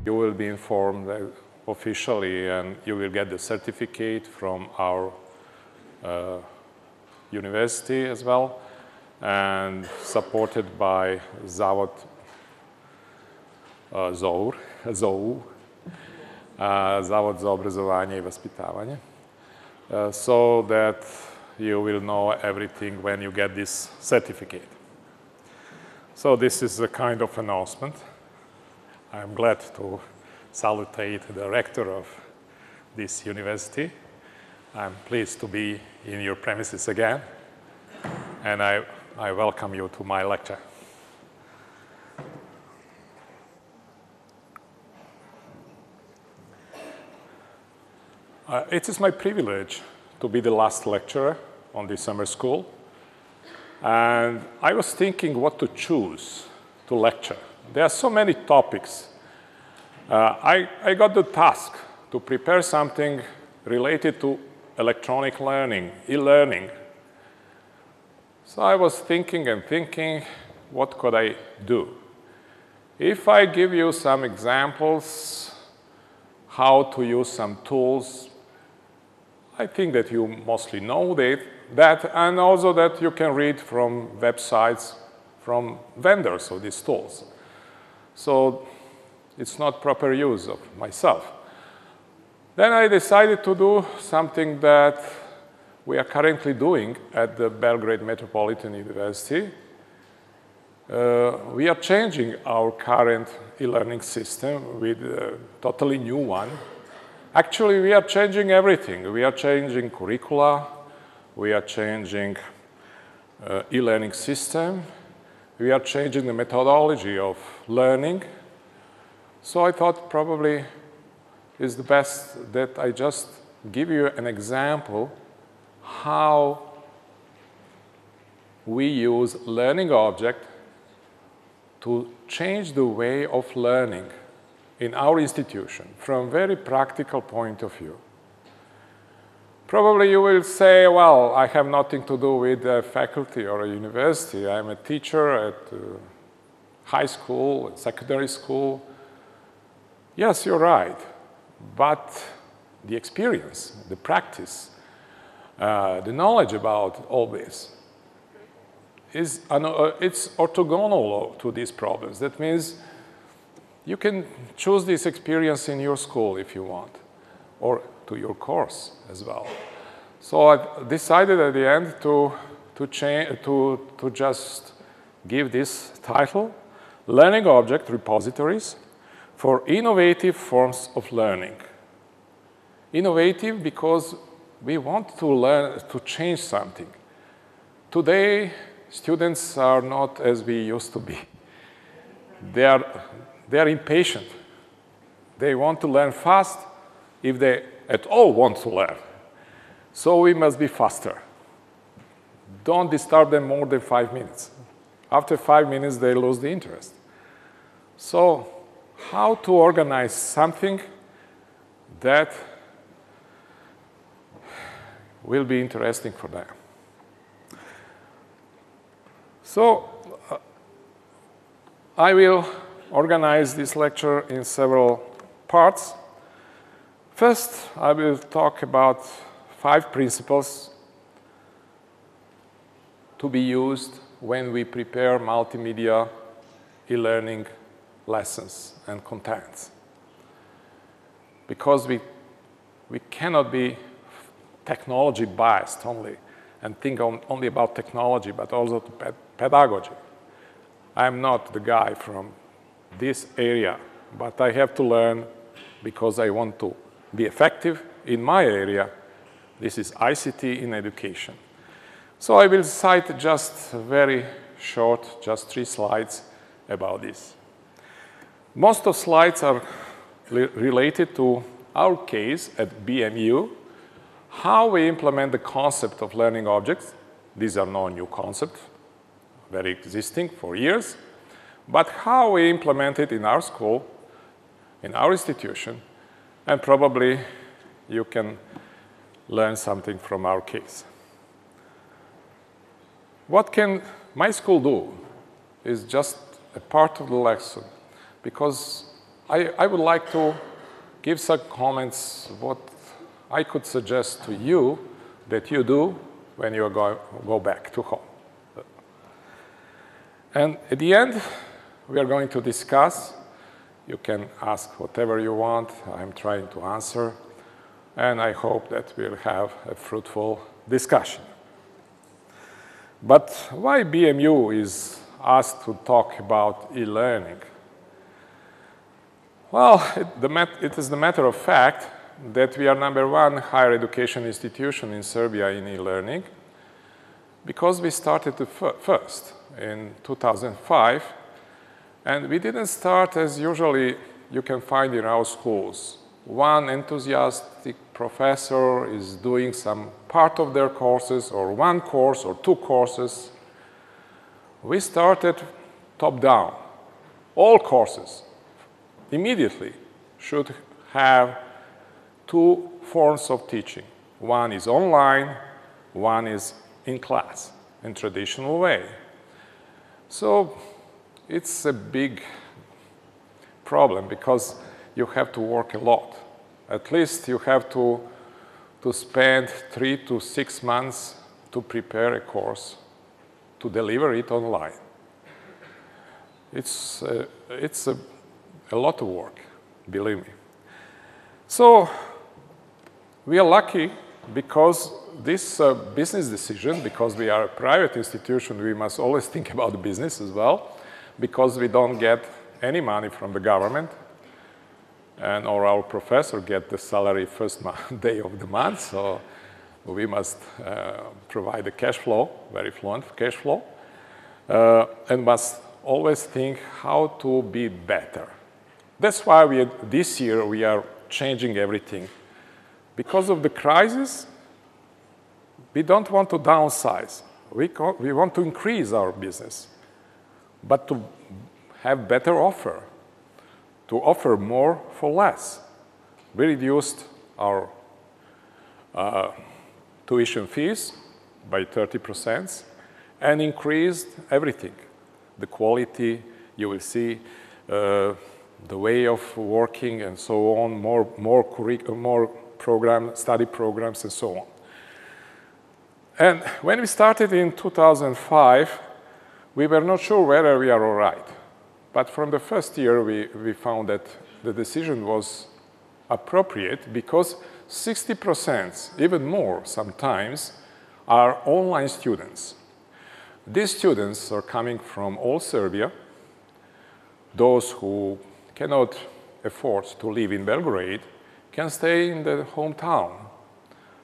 you will be informed officially, and you will get the certificate from our university as well, and supported by Zavod ZOU, Zavod za obrazovanje I vaspitavanje, so that you will know everything when you get this certificate. So this is a kind of announcement. I'm glad to salutate the rector of this university. I'm pleased to be in your premises again, and I welcome you to my lecture. It is my privilege to be the last lecturer on this summer school, and I was thinking what to choose to lecture. There are so many topics. I got the task to prepare something related to electronic learning, e-learning. So I was thinking and thinking, what could I do? If I give you some examples, how to use some tools, I think that you mostly know that, and also that you can read from websites, from vendors of these tools. So it's not proper use of myself. Then I decided to do something that we are currently doing at the Belgrade Metropolitan University. We are changing our current e-learning system with a totally new one. Actually, we are changing everything. We are changing curricula. We are changing e-learning system. We are changing the methodology of learning. So I thought probably it's the best that I just give you an example how we use learning object to change the way of learning in our institution from a very practical point of view. Probably you will say, well, I have nothing to do with a faculty or a university. I'm a teacher at high school, secondary school. Yes, you're right. But the experience, the practice, the knowledge about all this it's orthogonal to these problems. That means you can choose this experience in your school if you want, or to your course as well. So I decided at the end to just give this title, Learning Object Repositories for Innovative Forms of Learning. Innovative because we want to learn to change something. Today, students are not as we used to be. They are impatient. They want to learn fast if they at all want to learn. So we must be faster. Don't disturb them more than 5 minutes. After 5 minutes, they lose the interest. So how to organize something that will be interesting for them. So I will organize this lecture in several parts. First, I will talk about 5 principles to be used when we prepare multimedia e-learning lessons and contents. Because we cannot be technology biased only and think only about technology, but also pedagogy. I'm not the guy from this area, but I have to learn because I want to be effective in my area. This is ICT in education. So I will cite just very short, just 3 slides about this. Most of slides are related to our case at BMU, how we implement the concept of learning objects. These are no new concepts, very existing for years, but how we implement it in our school, in our institution, and probably you can learn something from our case. What can my school do is just a part of the lesson, because I would like to give some comments what I could suggest to you that you do when you go back to home. And at the end, we are going to discuss. You can ask whatever you want. I'm trying to answer. And I hope that we'll have a fruitful discussion. But why BMU is asked to talk about e-learning? Well, it is the matter of fact that we are #1 higher education institution in Serbia in e-learning because we started first in 2005. And we didn't start as usually you can find in our schools. One enthusiastic professor is doing some part of their courses, or one course, or two courses. We started top down. All courses immediately should have two forms of teaching. One is online, one is in class, in traditional way. So it's a big problem because you have to work a lot. At least you have to spend 3 to 6 months to prepare a course, to deliver it online. It's a lot of work, believe me. So we are lucky because this business decision, because we are a private institution, we must always think about the business as well, because we don't get any money from the government, and or our professor get the salary first day of the month, so we must provide the cash flow, very fluent cash flow, and must always think how to be better. That's why this year we are changing everything. Because of the crisis, we don't want to downsize. We want to increase our business, but to have better offer, to offer more for less. We reduced our tuition fees by 30% and increased everything. The quality, you will see, the way of working and so on, more study programs and so on. And when we started in 2005, we were not sure whether we are all right. But from the first year, we found that the decision was appropriate because 60%, even more sometimes, are online students. These students are coming from all Serbia. Those who cannot afford to live in Belgrade can stay in the hometown,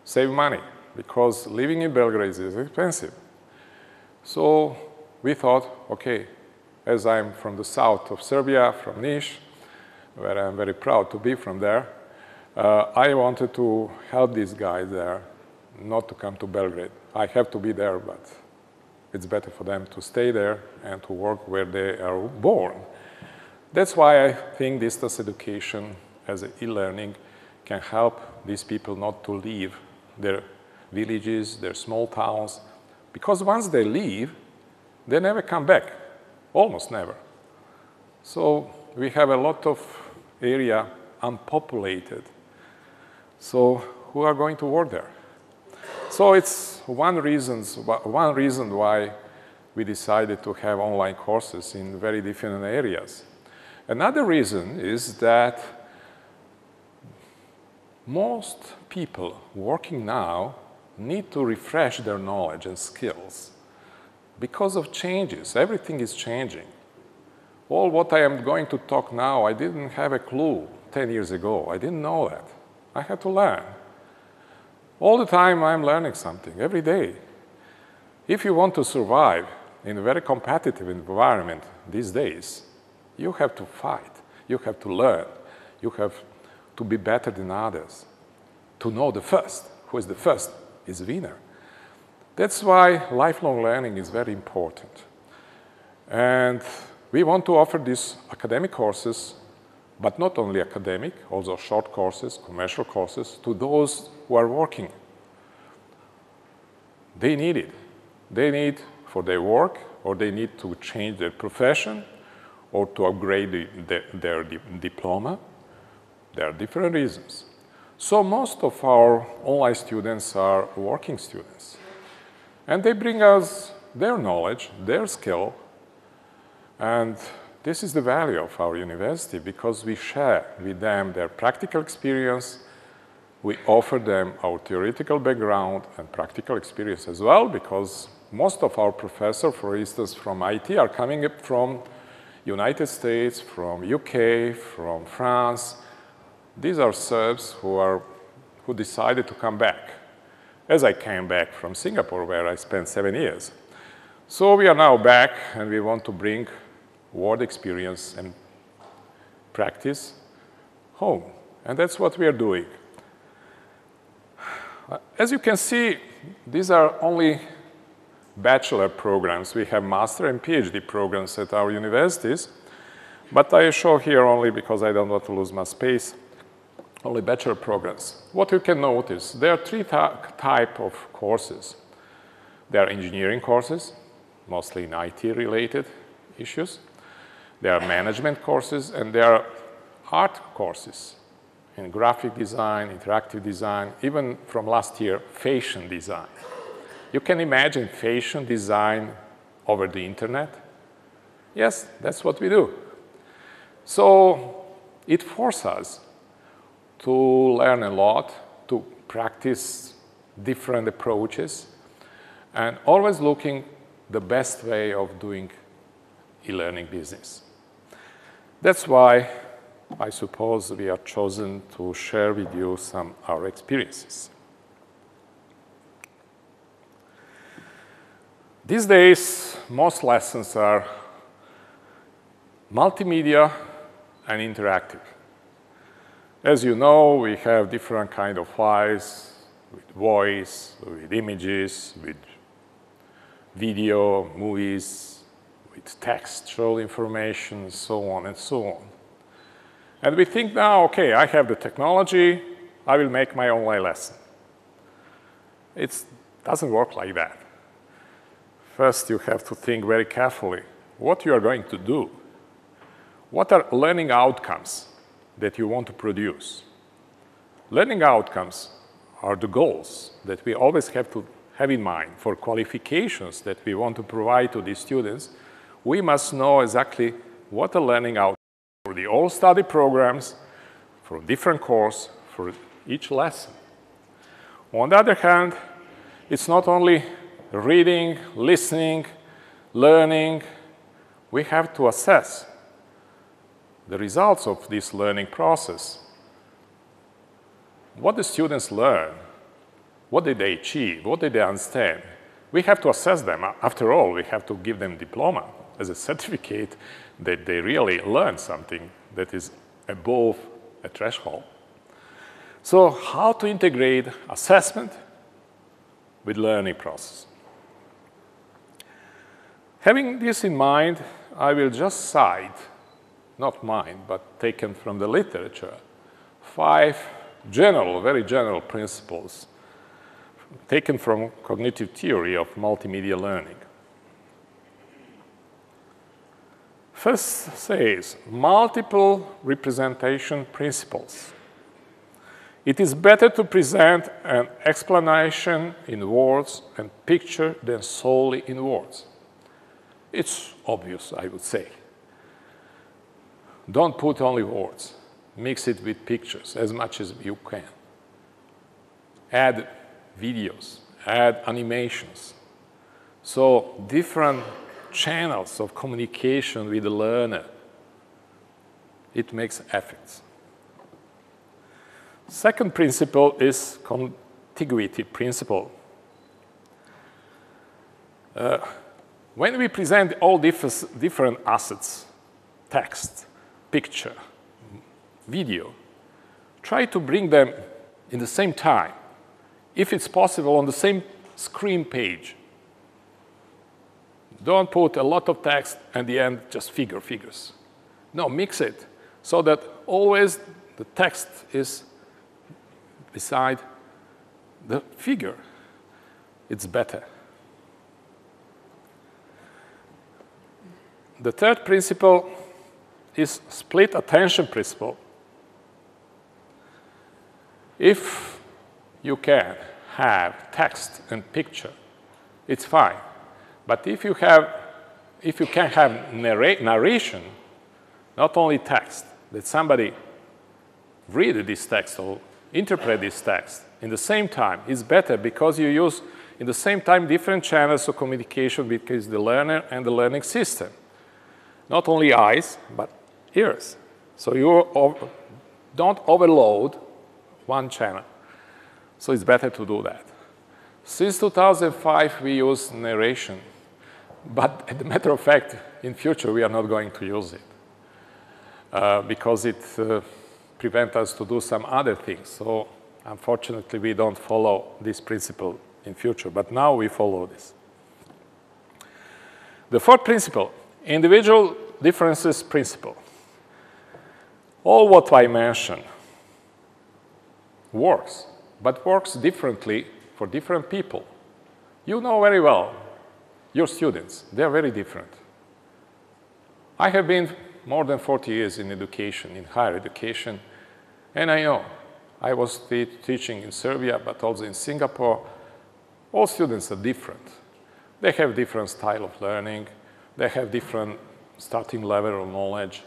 save money, because living in Belgrade is expensive. So we thought, okay, as I'm from the south of Serbia, from Niš, where I'm very proud to be from there, I wanted to help these guys there not to come to Belgrade. I have to be there, but it's better for them to stay there and to work where they are born. That's why I think distance education as e-learning can help these people not to leave their villages, their small towns, because once they leave, they never come back, almost never. So we have a lot of area unpopulated. So who are going to work there? So it's one reason why we decided to have online courses in very different areas. Another reason is that most people working now need to refresh their knowledge and skills because of changes. Everything is changing. All what I am going to talk now, I didn't have a clue 10 years ago. I didn't know that. I had to learn. All the time I'm learning something, every day. If you want to survive in a very competitive environment these days, you have to fight, you have to learn, you have to be better than others, to know the first. Who is the first is winner. That's why lifelong learning is very important. And we want to offer these academic courses, but not only academic, also short courses, commercial courses, to those who are working. They need it. They need for their work, or they need to change their profession, or to upgrade their diploma. There are different reasons. So most of our online students are working students. And they bring us their knowledge, their skill, and this is the value of our university because we share with them their practical experience. We offer them our theoretical background and practical experience as well because most of our professors, for instance, from IT are coming up from United States, from UK, from France. These are Serbs who decided to come back, as I came back from Singapore, where I spent 7 years. So we are now back, and we want to bring world experience and practice home. And that's what we are doing. As you can see, these are only bachelor programs. We have master and PhD programs at our universities. But I show here only because I don't want to lose my space, only bachelor programs. What you can notice, there are three types of courses. There are engineering courses, mostly in IT-related issues. There are management courses, and there are art courses in graphic design, interactive design, even from last year, fashion design. You can imagine fashion design over the internet? Yes, that's what we do. So it forces us to learn a lot, to practice different approaches, and always looking the best way of doing e-learning business. That's why I suppose we are chosen to share with you some of our experiences. These days, most lessons are multimedia and interactive. As you know, we have different kinds of files with voice, with images, with video, movies, with textual information, so on and so on. And we think now, okay, I have the technology, I will make my online lesson. It doesn't work like that. First, you have to think very carefully what you are going to do. What are learning outcomes that you want to produce? Learning outcomes are the goals that we always have to have in mind for qualifications that we want to provide to these students. We must know exactly what a learning outcome for the all study programs, for different course, for each lesson. On the other hand, it's not only reading, listening, learning. We have to assess the results of this learning process. What the students learn, what did they achieve, what did they understand? We have to assess them. After all, we have to give them diploma as a certificate that they really learned something that is above a threshold. So how to integrate assessment with learning process? Having this in mind, I will just cite, not mine, but taken from the literature, 5 general, very general principles taken from cognitive theory of multimedia learning. First says, multiple representation principles. It is better to present an explanation in words and picture than solely in words. It's obvious, I would say. Don't put only words. Mix it with pictures as much as you can. Add videos, add animations. So different channels of communication with the learner. It makes effects. Second principle is contiguity principle. When we present all different assets, text, picture, video, try to bring them in the same time, if it's possible, on the same screen page. Don't put a lot of text and at the end just figures. No, mix it so that always the text is beside the figure. It's better. The third principle is split attention principle. If you can have text and picture, it's fine. But if you can have narration, not only text, that somebody read this text or interpret this text in the same time, is better because you use in the same time different channels of communication between the learner and the learning system. Not only eyes, but ears. So you don't overload one channel. So it's better to do that. Since 2005, we use narration. But as a matter of fact, in future, we are not going to use it because it prevents us to do some other things. So unfortunately, we don't follow this principle in future. But now we follow this. The fourth principle, individual differences principle. All what I mentioned works, but works differently for different people. You know very well, your students, they are very different. I have been more than 40 years in education, in higher education, and I know. I was teaching in Serbia, but also in Singapore. All students are different. They have different style of learning. They have different starting level of knowledge.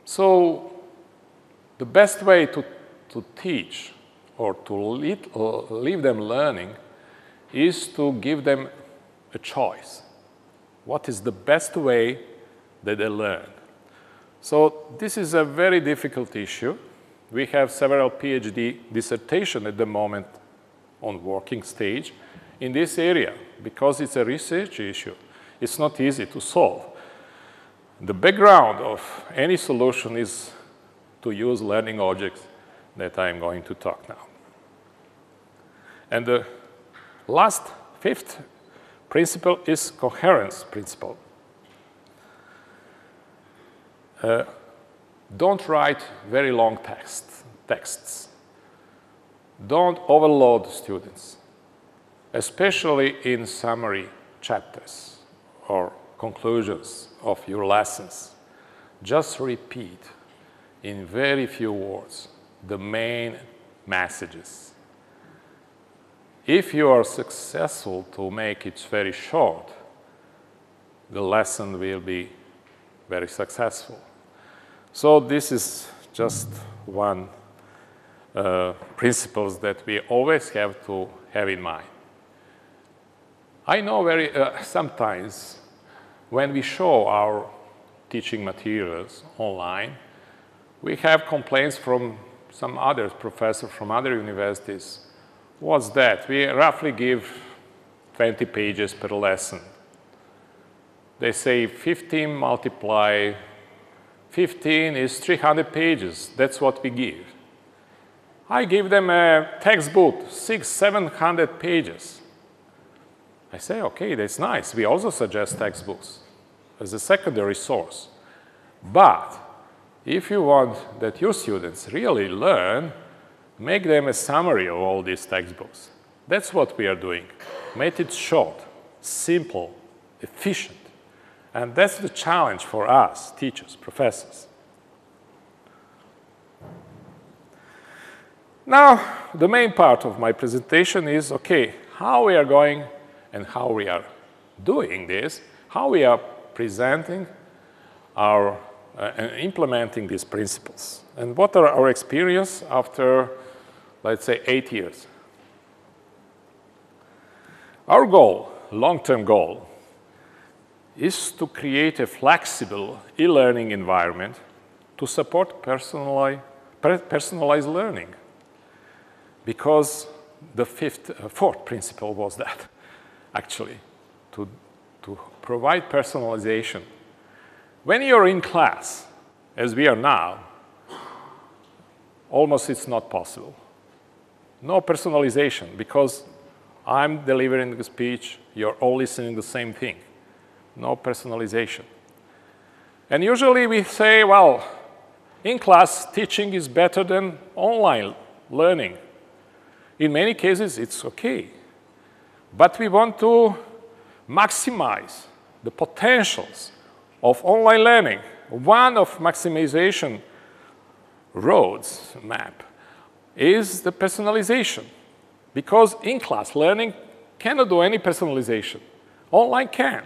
So the best way to teach or to leave them learning is to give them a choice. What is the best way that they learn? So this is a very difficult issue. We have several PhD dissertations at the moment on working stage in this area because it's a research issue. It's not easy to solve. The background of any solution is to use learning objects that I'm going to talk now. And the last, fifth principle is coherence principle. Don't write very long texts. Don't overload students, especially in summary chapters or conclusions of your lessons. Just repeat in very few words the main messages. If you are successful to make it very short, the lesson will be very successful. So this is just one principles that we always have to have in mind. I know sometimes when we show our teaching materials online, we have complaints from some other professors from other universities. What's that? We roughly give 20 pages per lesson. They say 15 multiply 15 is 300 pages. That's what we give. I give them a textbook, 600-700 pages. I say, okay, that's nice. We also suggest textbooks as a secondary source. But if you want that your students really learn, make them a summary of all these textbooks. That's what we are doing. Make it short, simple, efficient. And that's the challenge for us, teachers, professors. Now, the main part of my presentation is, okay, how we are going and how we are doing this, how we are presenting our and implementing these principles. And what are our experience after, let's say, 8 years? Our goal, long-term goal, is to create a flexible e-learning environment to support personalized learning. Because the fourth principle was that, actually, to provide personalization. When you're in class, as we are now, almost it's not possible. No personalization, because I'm delivering the speech, you're all listening the same thing. No personalization. And usually we say, well, in class, teaching is better than online learning. In many cases, it's okay. But we want to maximize the potentials of online learning one of maximization roads map is the personalization. Because in-class learning cannot do any personalization. Online can.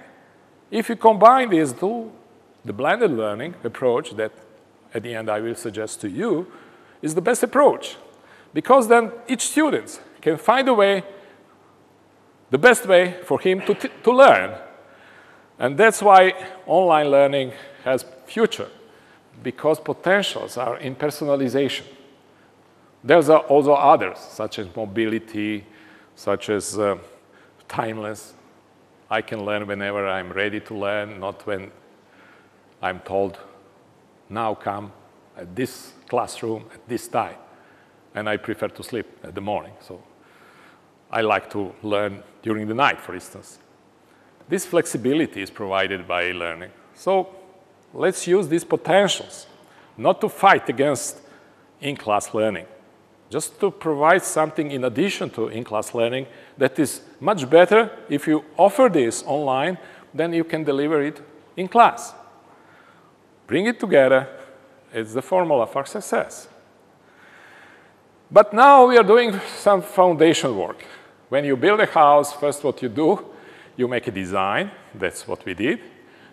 If you combine these two, the blended learning approach that at the end I will suggest to you is the best approach. Because then each student can find a way, the best way for him to learn. And that's why online learning has future, because potentials are in personalization. There's also others, such as mobility, such as timeless. I can learn whenever I'm ready to learn, not when I'm told, now come at this classroom at this time. And I prefer to sleep at the morning. So I like to learn during the night, for instance. This flexibility is provided by learning. So let's use these potentials, not to fight against in-class learning, just to provide something in addition to in-class learning that is much better if you offer this online than you can deliver it in class. Bring it together. It's the formula for success. But now we are doing some foundation work. When you build a house, first what you do, you make a design. That's what we did.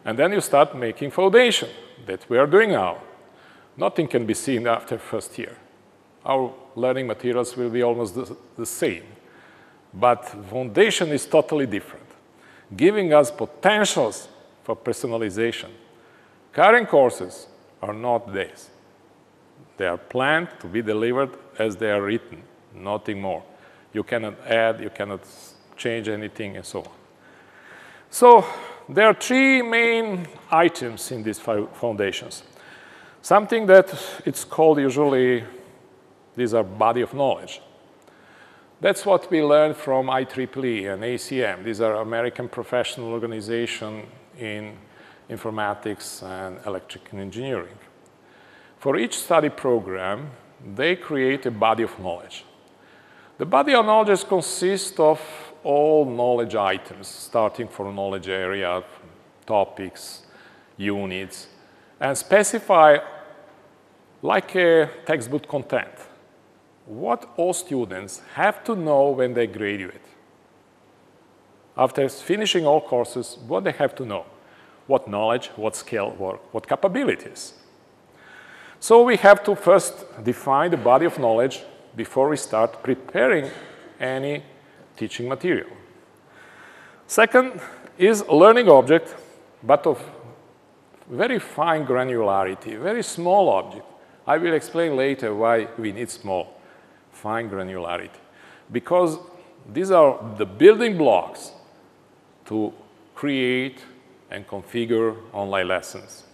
And then you start making foundation. That we are doing now. Nothing can be seen after first year. Our learning materials will be almost the same. But foundation is totally different, giving us potentials for personalization. Current courses are not this. They are planned to be delivered as they are written, nothing more. You cannot add, you cannot change anything, and so on. So there are three main items in these foundations. Something that it's called usually, these are body of knowledge. That's what we learned from IEEE and ACM. These are American professional organization in informatics and electrical engineering. For each study program, they create a body of knowledge. The body of knowledge consists of all knowledge items, starting from knowledge area, topics, units, and specify like a textbook content what all students have to know when they graduate. After finishing all courses, what they have to know. What knowledge, what skill, what capabilities. So we have to first define the body of knowledge before we start preparing any teaching material. Second is a learning object, but of very fine granularity, very small object. I will explain later why we need small, fine granularity. Because these are the building blocks to create and configure online lessons.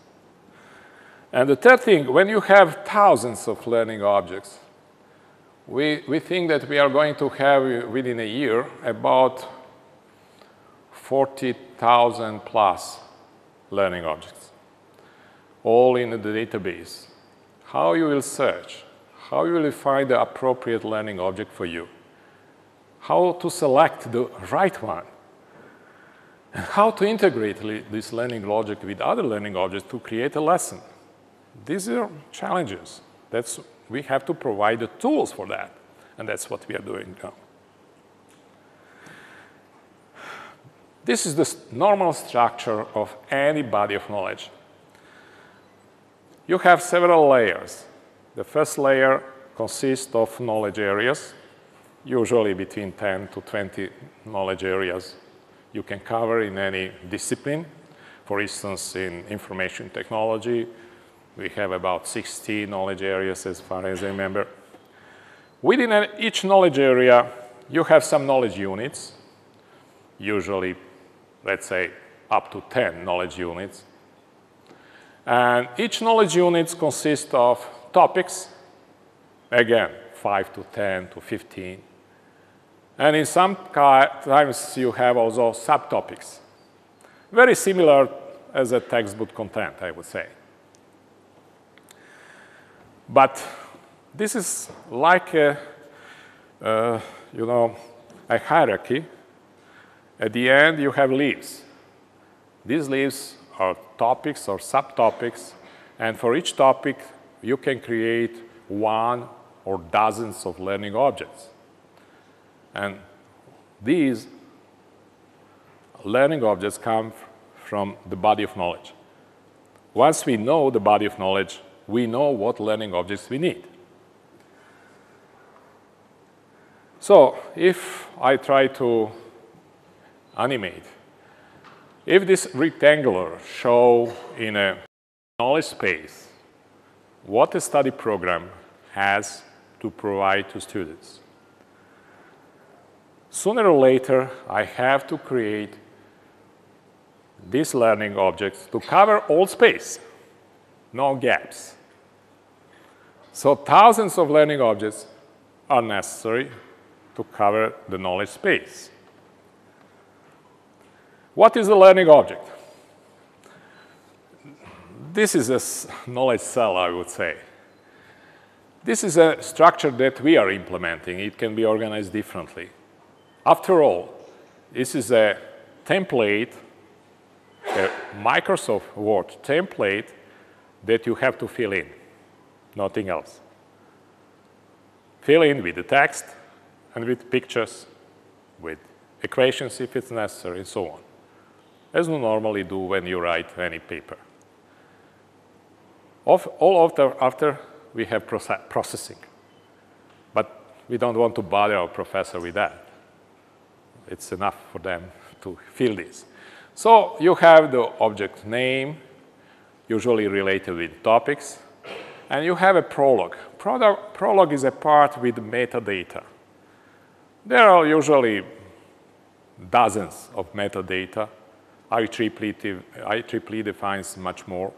And the third thing, when you have thousands of learning objects, we think that we are going to have, within a year, about 40,000 plus learning objects, all in the database. How you will search, how you will find the appropriate learning object for you, how to select the right one, and how to integrate this learning logic with other learning objects to create a lesson. These are challenges. We have to provide the tools for that, and that's what we are doing now. This is the normal structure of any body of knowledge. You have several layers. The first layer consists of knowledge areas, usually between 10 to 20 knowledge areas you can cover in any discipline. For instance, in information technology, we have about 60 knowledge areas as far as I remember. Within each knowledge area, you have some knowledge units, usually, let's say, up to 10 knowledge units. And each knowledge unit consists of topics, again, 5 to 10 to 15. And in some times, you have also subtopics, very similar as a textbook content, I would say. But this is like a hierarchy. At the end, you have leaves. These leaves are topics or subtopics And for each topic, you can create one or dozens of learning objects. And these learning objects come from the body of knowledge. Once we know the body of knowledge, we know what learning objects we need. So if I try to animate, if this rectangular show in a knowledge space what a study program has to provide to students, sooner or later, I have to create these learning objects to cover all space, no gaps. So thousands of learning objects are necessary to cover the knowledge space. What is a learning object? This is a knowledge cell, I would say. This is a structure that we are implementing. It can be organized differently. After all, this is a template, a Microsoft Word template that you have to fill in, nothing else. Fill in with the text and with pictures, with equations if it's necessary, and so on, as you normally do when you write any paper. After we have processing, but we don't want to bother our professor with that. It's enough for them to fill this. So you have the object name, usually related with topics, and you have a prologue. Prologue is a part with metadata. There are dozens of metadata. IEEE defines much more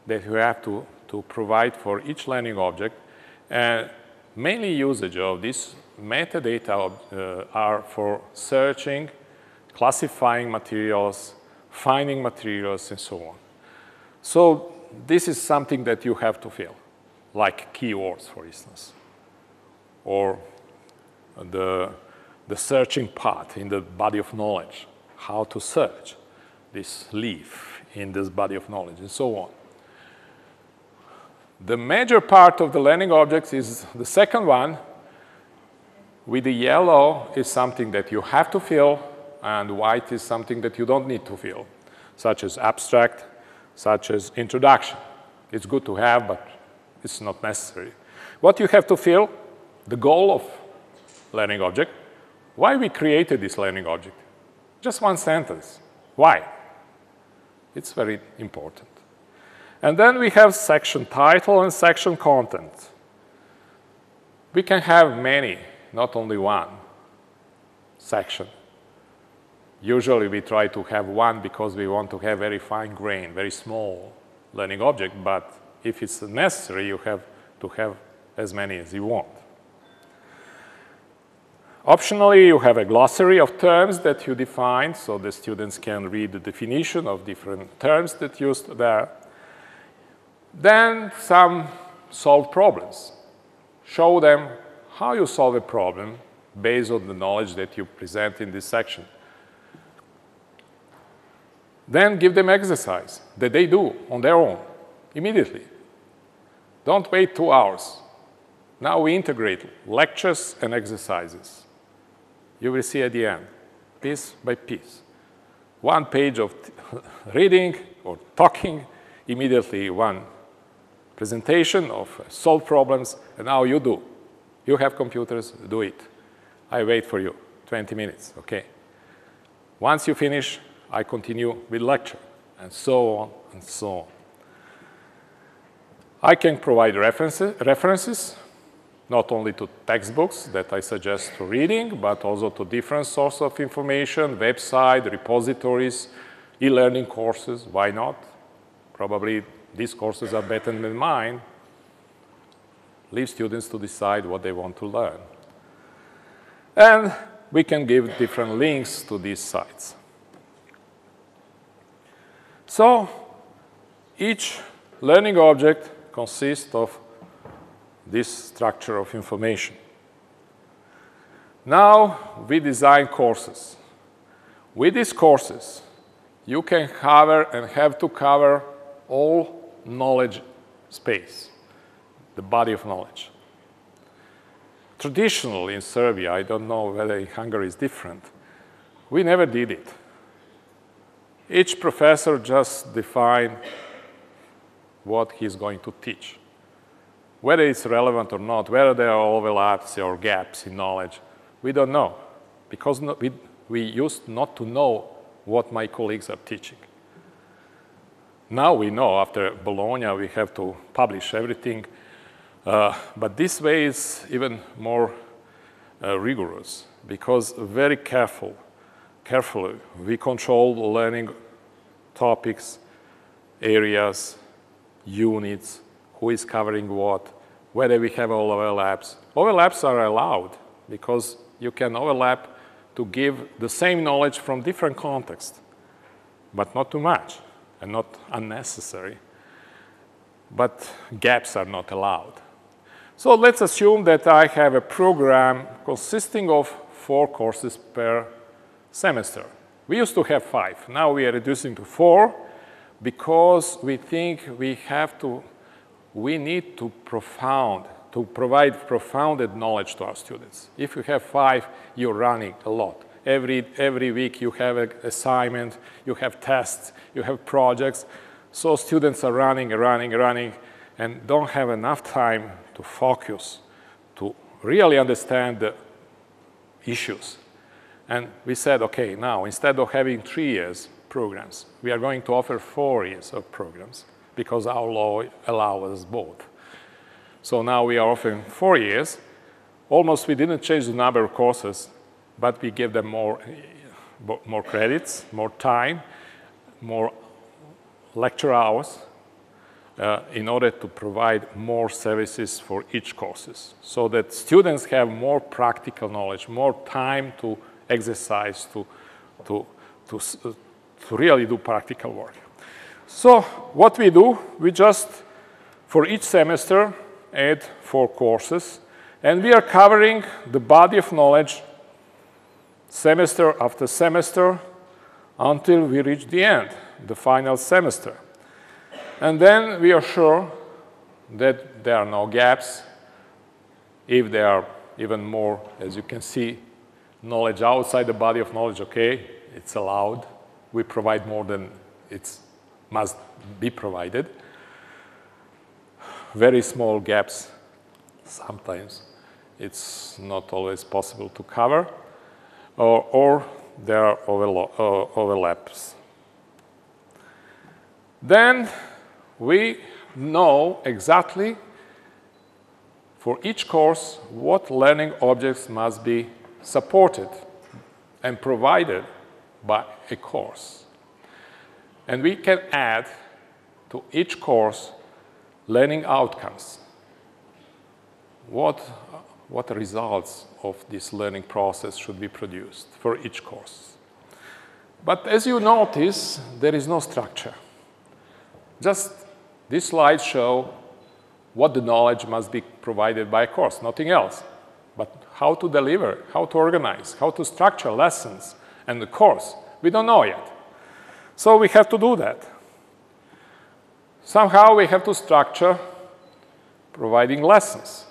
that you have to provide for each learning object. And mainly usage of this metadata are for searching, classifying materials, finding materials, and so on. So this is something that you have to fill, like keywords, for instance, or the searching part in the body of knowledge, how to search this leaf in this body of knowledge, and so on. The major part of the learning objects is the second one. With the yellow is something that you have to fill, and white is something that you don't need to fill, such as abstract, such as introduction. It's good to have, but it's not necessary. What you have to fill, the goal of learning object, why we created this learning object. Just one sentence. Why? It's very important. And then we have section title and section content. We can have many, not only one section. Usually we try to have one because we want to have very fine grain, very small learning object, but if it's necessary, you have to have as many as you want. Optionally, you have a glossary of terms that you define, so the students can read the definition of different terms that are used there. Then some solved problems. Show them how you solve a problem based on the knowledge that you present in this section. Then give them exercise that they do on their own, immediately. Don't wait 2 hours. Now we integrate lectures and exercises. You will see at the end, piece by piece. 1 page of reading or talking, immediately one presentation of solved problems, and now you do. You have computers, do it. I wait for you, 20 minutes, okay? Once you finish, I continue with lecture, and so on, and so on. I can provide references, not only to textbooks that I suggest for reading, but also to different sources of information, website, repositories, e-learning courses, why not? Probably these courses are better than mine. Leave students to decide what they want to learn. And we can give different links to these sites. So each learning object consists of this structure of information. Now we design courses. With these courses, you can cover and have to cover all knowledge space, the body of knowledge. Traditionally in Serbia, I don't know whether in Hungary is different, we never did it. Each professor just defined what he's going to teach. Whether it's relevant or not, whether there are overlaps or gaps in knowledge, we don't know, because we used not to know what my colleagues are teaching. Now we know, after Bologna, we have to publish everything, but this way is even more rigorous, because very carefully we control the learning topics, areas, units, who is covering what, whether we have overlaps. Overlaps are allowed because you can overlap to give the same knowledge from different contexts, but not too much and not unnecessary. But gaps are not allowed. So let's assume that I have a program consisting of 4 courses per semester. We used to have 5. Now we are reducing to 4 because we think we need to provide profounded knowledge to our students. If you have 5, you're running a lot. Every week you have an assignment, you have tests, you have projects. So students are running, and don't have enough time to focus, to really understand the issues. And we said, okay, now instead of having 3 years programs, we are going to offer 4 years of programs because our law allows us both. So now we are offering 4 years. Almost we didn't change the number of courses, but we give them more credits, more time, more lecture hours in order to provide more services for each courses so that students have more practical knowledge, more time to exercise, to really do practical work. So what we do, we just, for each semester, add 4 courses, and we are covering the body of knowledge semester after semester until we reach the end, the final semester. And then we are sure that there are no gaps. If there are even more, as you can see, knowledge outside the body of knowledge, okay, it's allowed. We provide more than it must be provided. Very small gaps, sometimes it's not always possible to cover, or there are overlaps. Then we know exactly for each course what learning objects must be supported and provided by a course. And we can add to each course learning outcomes. What results of this learning process should be produced for each course? But as you notice, there is no structure. Just these slides show what the knowledge must be provided by a course, nothing else. But how to deliver, how to organize, how to structure lessons and the course, we don't know yet. So we have to do that. Somehow we have to structure providing lessons.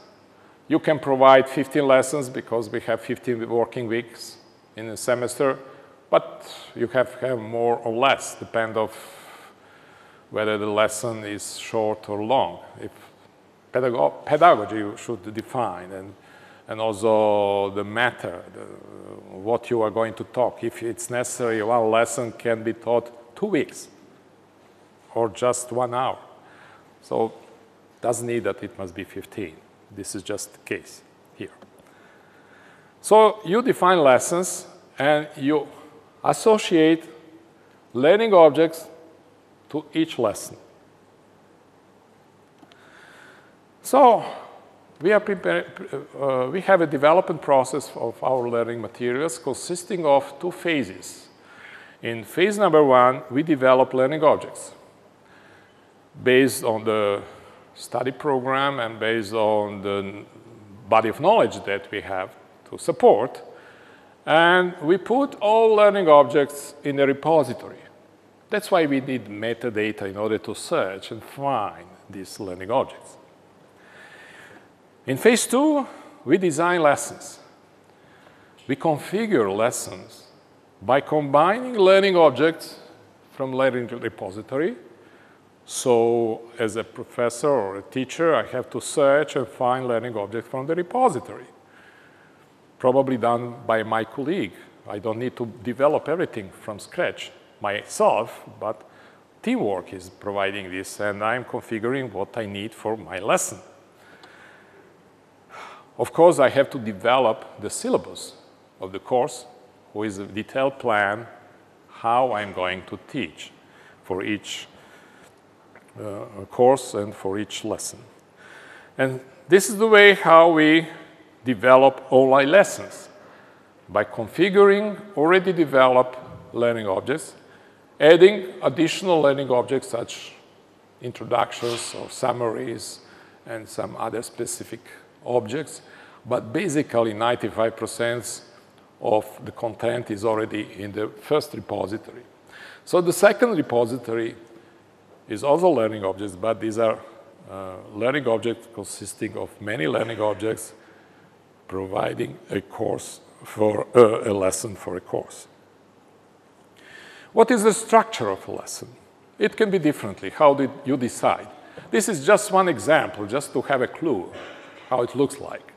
You can provide 15 lessons because we have 15 working weeks in a semester, but you have more or less, depend of whether the lesson is short or long. If pedagogy you should define, and also the matter, what you are going to talk. If it's necessary, one lesson can be taught 2 weeks or just 1 hour. So it doesn't need that it must be 15. This is just the case here. So you define lessons and you associate learning objects to each lesson. So we have a development process of our learning materials consisting of 2 phases. In phase number 1, we develop learning objects based on the study program and based on the body of knowledge that we have to support. And we put all learning objects in a repository. That's why we need metadata in order to search and find these learning objects. In phase 2, we design lessons. We configure lessons by combining learning objects from learning repository. So as a professor or a teacher, I have to search and find learning objects from the repository, probably done by my colleague. I don't need to develop everything from scratch myself, but teamwork is providing this, and I'm configuring what I need for my lesson. Of course, I have to develop the syllabus of the course, which is a detailed plan how I'm going to teach for each course and for each lesson. And this is the way how we develop online lessons, by configuring already developed learning objects, adding additional learning objects such introductions or summaries and some other specific objects, but basically 95% of the content is already in the first repository. So the second repository is also learning objects, but these are learning objects consisting of many learning objects providing a course for a lesson for a course. What is the structure of a lesson? It can be differently. How did you decide? This is just one example, just to have a clue how it looks like.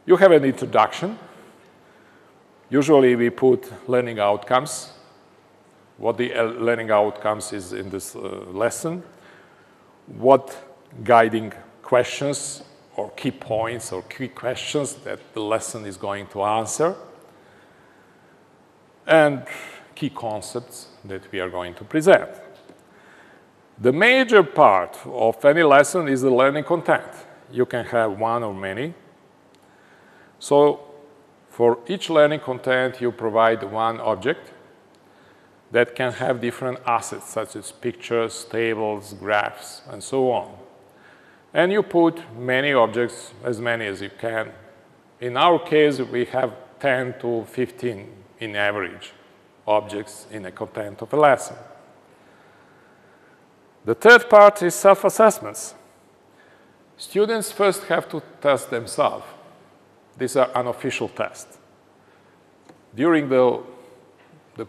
You have an introduction. Usually we put learning outcomes, what the learning outcomes is in this lesson, what guiding questions or key points or key questions that the lesson is going to answer, and key concepts that we are going to present. The major part of any lesson is the learning content. You can have one or many. So for each learning content, you provide one object that can have different assets, such as pictures, tables, graphs, and so on. And you put many objects, as many as you can. In our case, we have 10 to 15 in average objects in the content of a lesson. The third part is self-assessments. Students first have to test themselves. These are unofficial tests. During the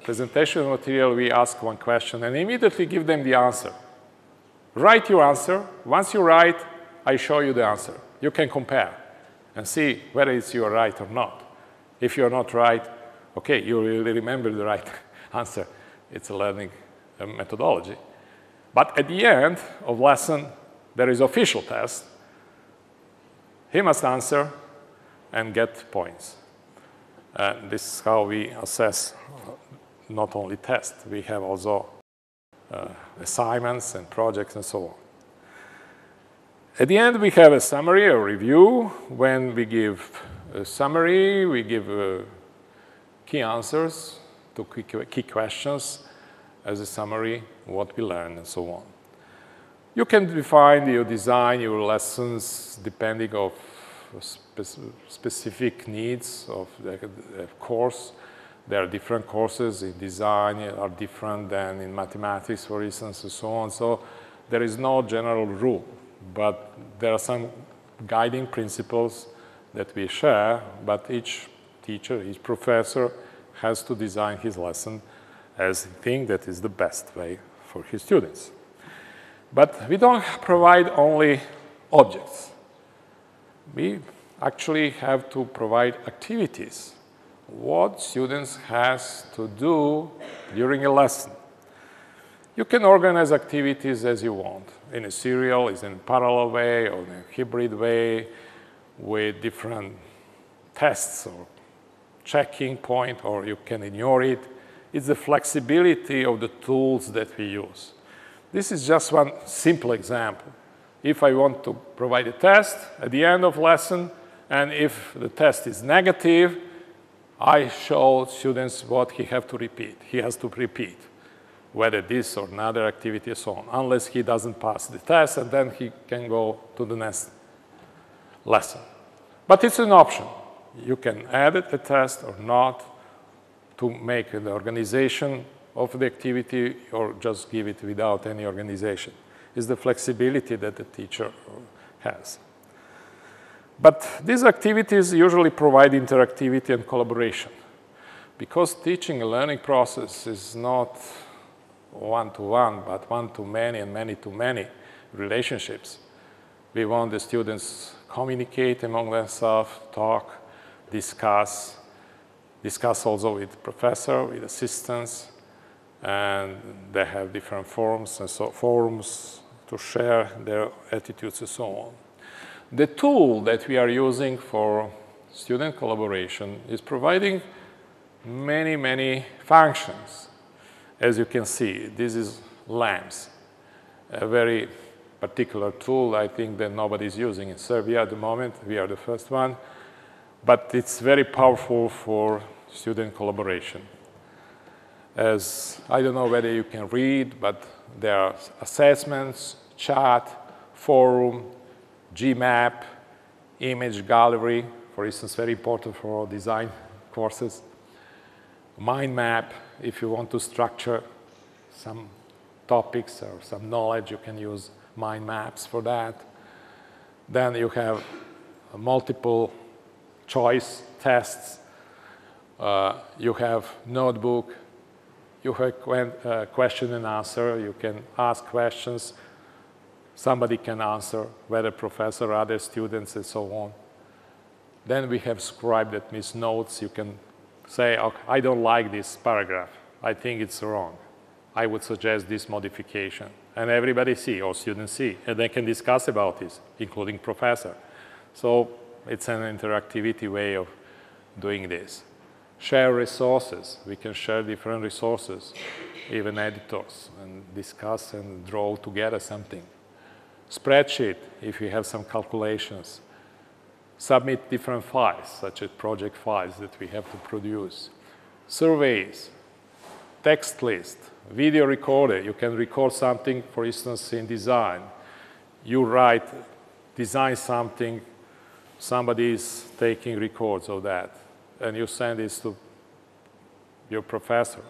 presentation material, we ask one question and immediately give them the answer. Write your answer. Once you write, I show you the answer. You can compare and see whether it's you are right or not. If you're not right, okay, you will remember the right answer. It's a learning methodology. But at the end of lesson, there is official test. He must answer and get points. This is how we assess not only tests. We have also assignments and projects and so on. At the end, we have a summary or review. When we give a summary, we give key answers to key questions as a summary, what we learned, and so on. You can define your design, your lessons, depending on specific needs of the course. There are different courses in design are different than in mathematics, for instance, and so on. So there is no general rule, but there are some guiding principles that we share, but each teacher, each professor has to design his lesson as he thinks that is the best way for his students. But we don't provide only objects. We actually have to provide activities. What students has to do during a lesson. You can organize activities as you want, in a serial, in a parallel way, or in a hybrid way, with different tests or checking point, or you can ignore it. It's the flexibility of the tools that we use. This is just one simple example. If I want to provide a test at the end of lesson, and if the test is negative, I show students what he has to repeat. He has to repeat, whether this or another activity and so on, unless he doesn't pass the test, and then he can go to the next lesson. But it's an option. You can add a test or not to make the organization of the activity, or just give it without any organization. is the flexibility that the teacher has. But these activities usually provide interactivity and collaboration. Because teaching and learning process is not one-to-one, but one-to-many and many-to-many relationships. We want the students communicate among themselves, talk, discuss also with professor, with assistants, and they have different forums to share their attitudes and so on. The tool that we are using for student collaboration is providing many functions. As you can see, this is LAMS, a very particular tool I think that nobody's using in Serbia at the moment. We are the first one. But it's very powerful for student collaboration. As I don't know whether you can read, but there are assessments, chat, forum, GMap, image gallery, for instance, very important for design courses. Mind map, if you want to structure some topics or some knowledge, you can use mind maps for that. Then you have multiple choice tests. You have notebook. You have question and answer. You can ask questions. Somebody can answer, whether professor or other students and so on. Then we have scribe, that means notes. You can say, okay, I don't like this paragraph. I think it's wrong. I would suggest this modification. And everybody see, or students see, and they can discuss about this, including professor. So it's an interactivity way of doing this. Share resources. We can share different resources, even editors, and discuss and draw together something. Spreadsheet, if you have some calculations. Submit different files, such as project files that we have to produce. Surveys, text list, video recorder. You can record something, for instance, in design. You write, design something, somebody is taking records of that, and you send this to your professor.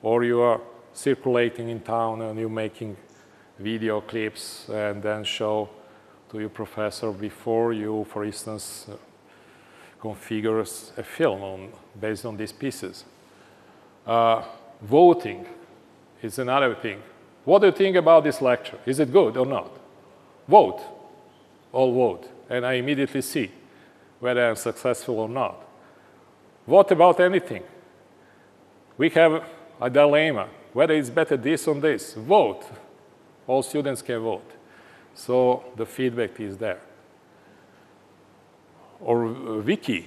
Or you are circulating in town and you're making video clips and then show to your professor before you, for instance, configure a film based on these pieces. Voting is another thing. What do you think about this lecture? Is it good or not? Vote. All vote. And I immediately see whether I'm successful or not. Vote about anything. We have a dilemma, whether it's better this or this. Vote. All students can vote. So the feedback is there. Or wiki.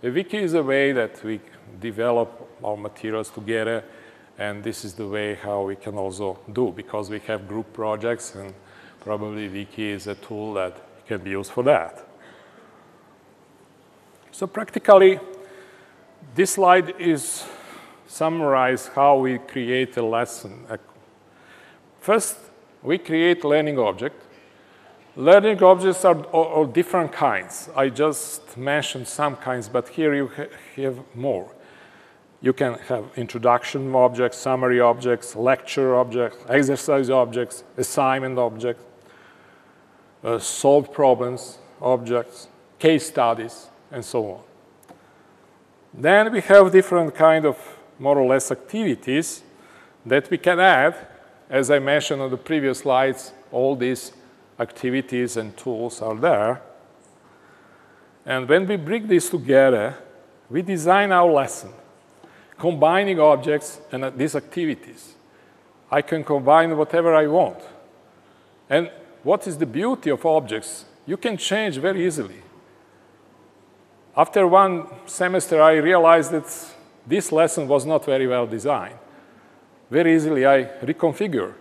A wiki is a way that we develop our materials together, and this is the way how we can also do, because we have group projects, and probably wiki is a tool that can be used for that. So practically, this slide is summarize how we create a lesson. First, we create learning object. Learning objects are different kinds. I just mentioned some kinds, but here you have more. You can have introduction objects, summary objects, lecture objects, exercise objects, assignment objects, solved problems objects, case studies, and so on. Then we have different kind of more or less activities that we can add. As I mentioned on the previous slides, all these activities and tools are there. And when we bring this together, we design our lesson, combining objects and these activities. I can combine whatever I want. And what is the beauty of objects? You can change very easily. After one semester, I realized that this lesson was not very well designed. Very easily, I reconfigure.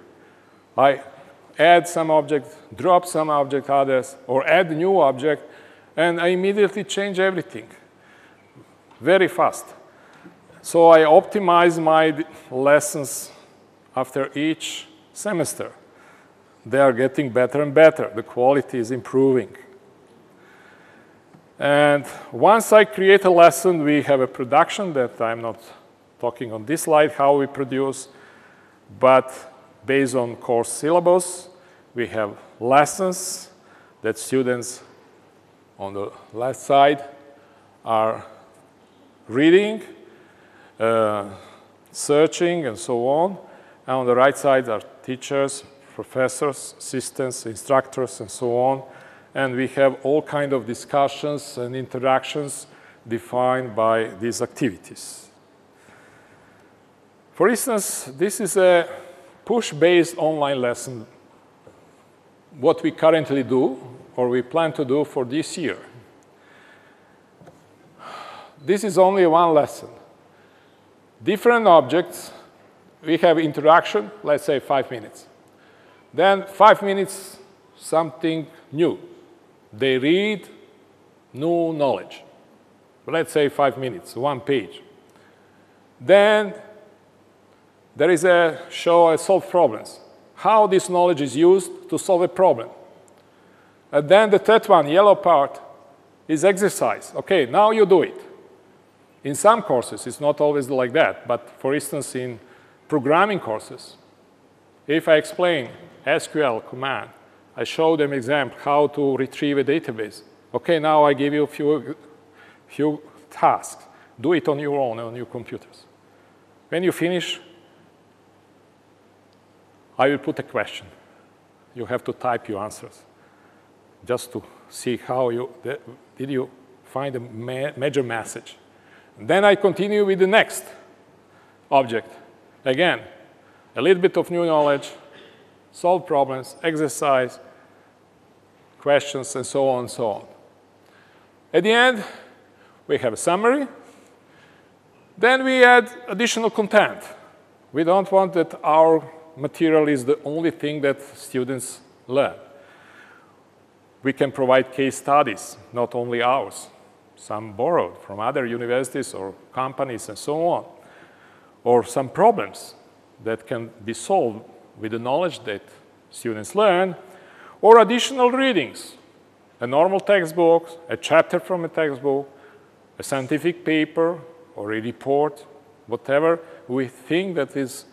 I add some object, drop some object others, or add new object, and I immediately change everything very fast. So I optimize my lessons after each semester. They are getting better and better. The quality is improving. And once I create a lesson, we have a production that I'm not talking on this slide, how we produce, but based on course syllabus, We have lessons that students on the left side are reading, searching, and so on. And on the right side are teachers, professors, assistants, instructors, and so on. And we have all kinds of discussions and interactions defined by these activities. For instance, this is a push-based online lesson, what we currently do, or we plan to do for this year. This is only one lesson. Different objects, we have interaction, let's say 5 minutes. Then 5 minutes, something new. They read new knowledge. Let's say 5 minutes, 1 page. Then there is a show solve problems. How this knowledge is used to solve a problem. And then the third one, yellow part, is exercise. Okay, now you do it. In some courses, it's not always like that. But for instance, in programming courses, if I explain SQL command, I show them example how to retrieve a database. Okay, now I give you a few tasks. Do it on your own, on your computers. When you finish, I will put a question. You have to type your answers just to see how did you find a major message. And then I continue with the next object. Again, a little bit of new knowledge, solve problems, exercise, questions, and so on and so on. At the end, we have a summary. Then we add additional content. We don't want that our material is the only thing that students learn. We can provide case studies, not only ours, some borrowed from other universities or companies and so on, or some problems that can be solved with the knowledge that students learn, or additional readings, a normal textbook, a chapter from a textbook, a scientific paper, or a report, whatever we think that is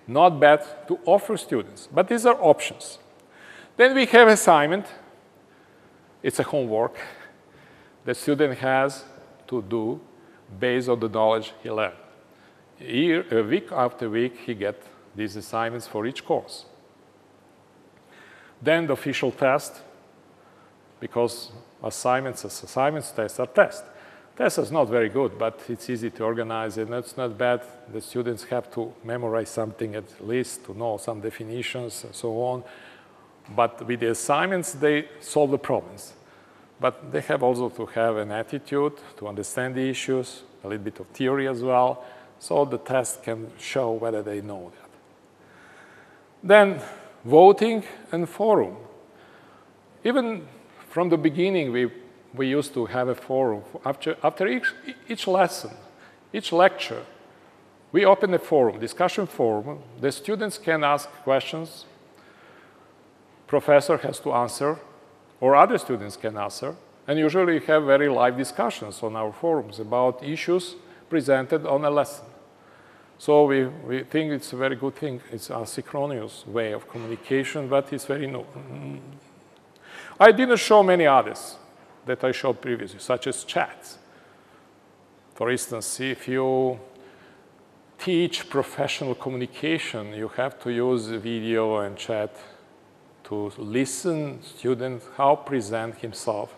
not bad to offer students. But these are options. Then we have assignment. It's a homework the student has to do based on the knowledge he learned. Week after week, he gets these assignments for each course. Then the official test, because assignments, tests are tests. Tests is not very good, but it's easy to organize, and it's not bad. The students have to memorize something at least, to know some definitions and so on. But with the assignments, they solve the problems. But they have also to have an attitude to understand the issues, a little bit of theory as well, so the test can show whether they know that. Then voting and forum. Even from the beginning, we used to have a forum. After each lesson, each lecture, we open a forum, discussion forum. The students can ask questions. Professor has to answer, or other students can answer. And usually we have very live discussions on our forums about issues presented on a lesson. So we think it's a very good thing. It's a synchronous way of communication, but it's very new. I didn't show many others that I showed previously, such as chats. For instance, if you teach professional communication, you have to use video and chat to listen student how present himself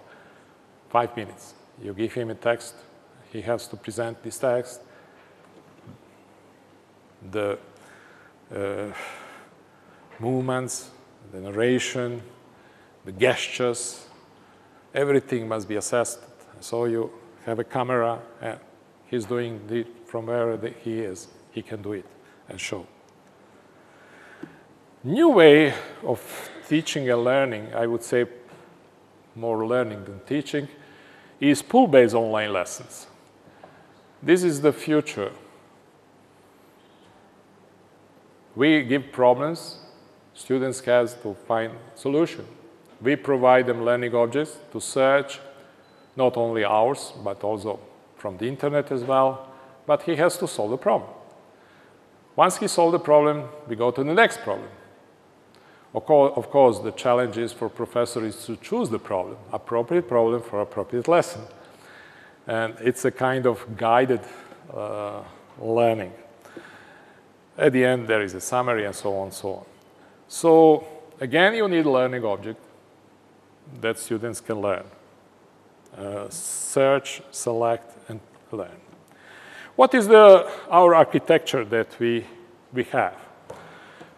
5 minutes. You give him a text, he has to present this text, the movements, the narration, the gestures, everything must be assessed. So you have a camera, and he's doing it from where he is. He can do it and show. New way of teaching and learning, I would say more learning than teaching, is pool-based online lessons. This is the future. We give problems, students have to find solution. We provide them learning objects to search, not only ours, but also from the internet as well, but he has to solve the problem. Once he solves the problem, we go to the next problem. Of course, the challenge is for professors to choose the problem, appropriate problem for appropriate lesson. And it's a kind of guided learning. At the end, there is a summary and so on and so on. So again, you need a learning object that students can learn. Search, select, and learn. What is our architecture that we have?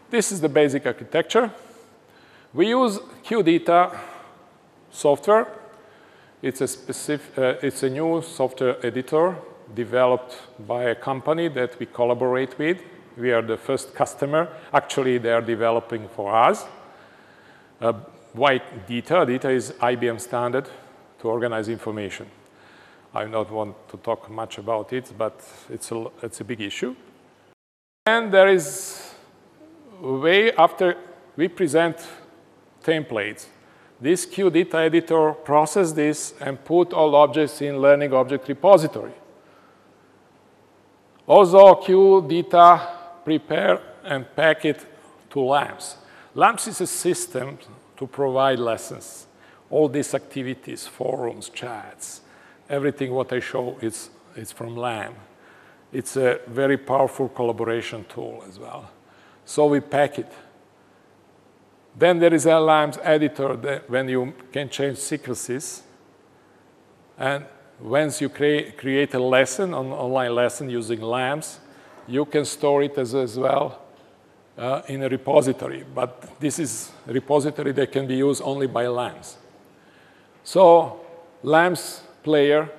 This is the basic architecture. We use QData software. It's a new software editor developed by a company that we collaborate with. We are the first customer. Actually, they are developing for us. Why DITA? DITA is IBM standard to organize information. I don't want to talk much about it, but it's a big issue. And there is a way after we present templates. This QData editor processes this and put all objects in learning object repository. Also, QData prepare and pack it to LAMPS. LAMPS is a system to provide lessons. All these activities, forums, chats, everything what I show is from LAMP. It's a very powerful collaboration tool as well. So we pack it. Then there is a LAMPS editor that when you can change sequences. And once you create a lesson, an online lesson using LAMPS, you can store it as well in a repository. But this is a repository that can be used only by LAMPS. So LAMPS player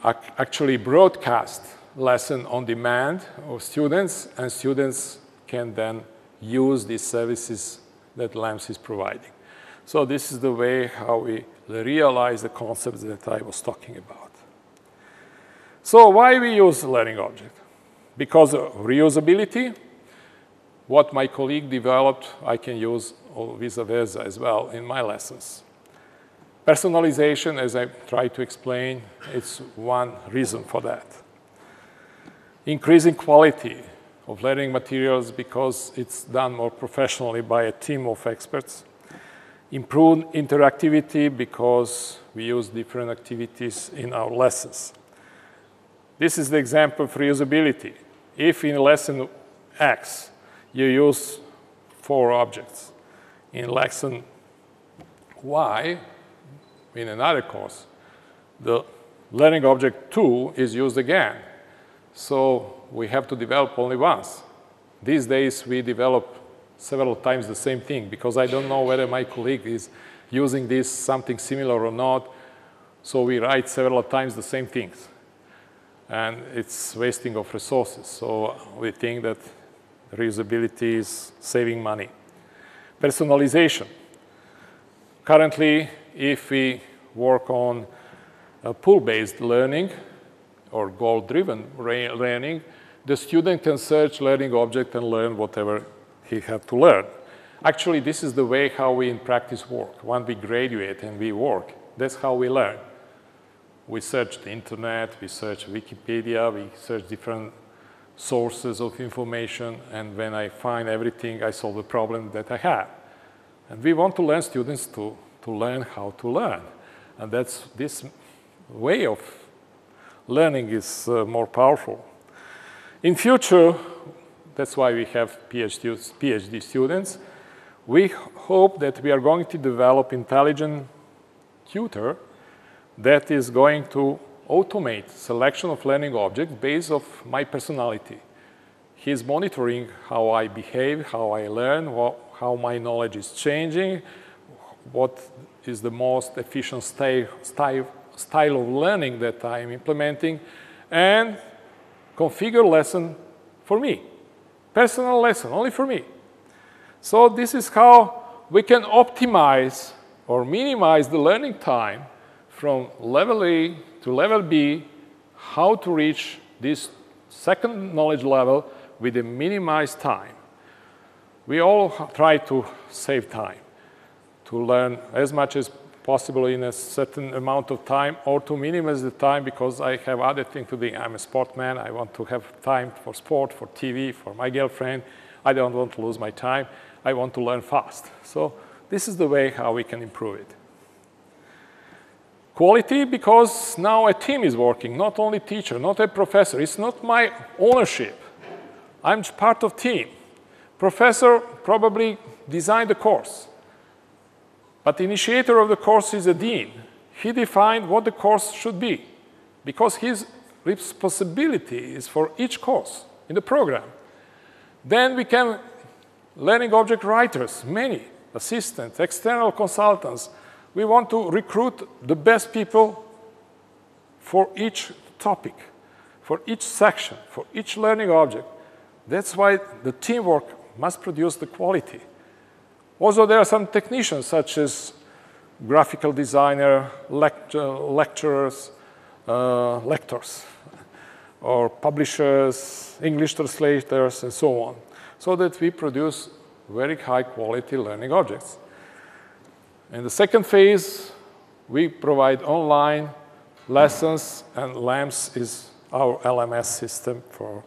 actually broadcast lesson on demand of students, and students can then use these services that LAMPS is providing. So this is the way how we realize the concepts that I was talking about. So why we use learning object? Because of reusability. What my colleague developed, I can use vice versa as well in my lessons. Personalization, as I tried to explain, it's one reason for that. Increasing quality of learning materials because it's done more professionally by a team of experts. Improved interactivity because we use different activities in our lessons. This is the example of reusability. If in lesson X you use 4 objects, in lesson Y, in another course, the learning object 2 is used again. So we have to develop only once. These days, we develop several times the same thing because I don't know whether my colleague is using this something similar or not. So we write several times the same things. And it's wasting of resources. So we think that reusability is saving money. Personalization. Currently, if we work on pull-based learning or goal-driven learning, the student can search learning object and learn whatever he has to learn. Actually, this is the way how we in practice work. When we graduate and we work, that's how we learn. We search the internet, we search Wikipedia, we search different sources of information, and when I find everything, I solve the problem that I have. And we want to learn students to learn how to learn. And that's this way of learning is more powerful. In future, that's why we have PhD students. We hope that we are going to develop intelligent tutor that is going to automate selection of learning objects based on my personality. He's monitoring how I behave, how I learn, how my knowledge is changing, what is the most efficient style of learning that I'm implementing, and configure lesson for me. Personal lesson, only for me. So this is how we can optimize or minimize the learning time from level A to level B, how to reach this second knowledge level with a minimized time. We all try to save time, to learn as much as possible in a certain amount of time, or to minimize the time because I have other things to do. I'm a sportman. I want to have time for sport, for TV, for my girlfriend. I don't want to lose my time. I want to learn fast. So this is the way how we can improve it. Quality, because now a team is working, not only teacher, not a professor. It's not my ownership. I'm part of team. Professor probably designed the course, but the initiator of the course is a dean. He defined what the course should be, because his responsibility is for each course in the program. Then we can learning object writers, many, assistants, external consultants. We want to recruit the best people for each topic, for each section, for each learning object. That's why the teamwork must produce the quality. Also, there are some technicians, such as graphical designer, lecturers, lectors, or publishers, English translators, and so on, so that we produce very high-quality learning objects. In the second phase, we provide online lessons, and LAMS is our LMS system for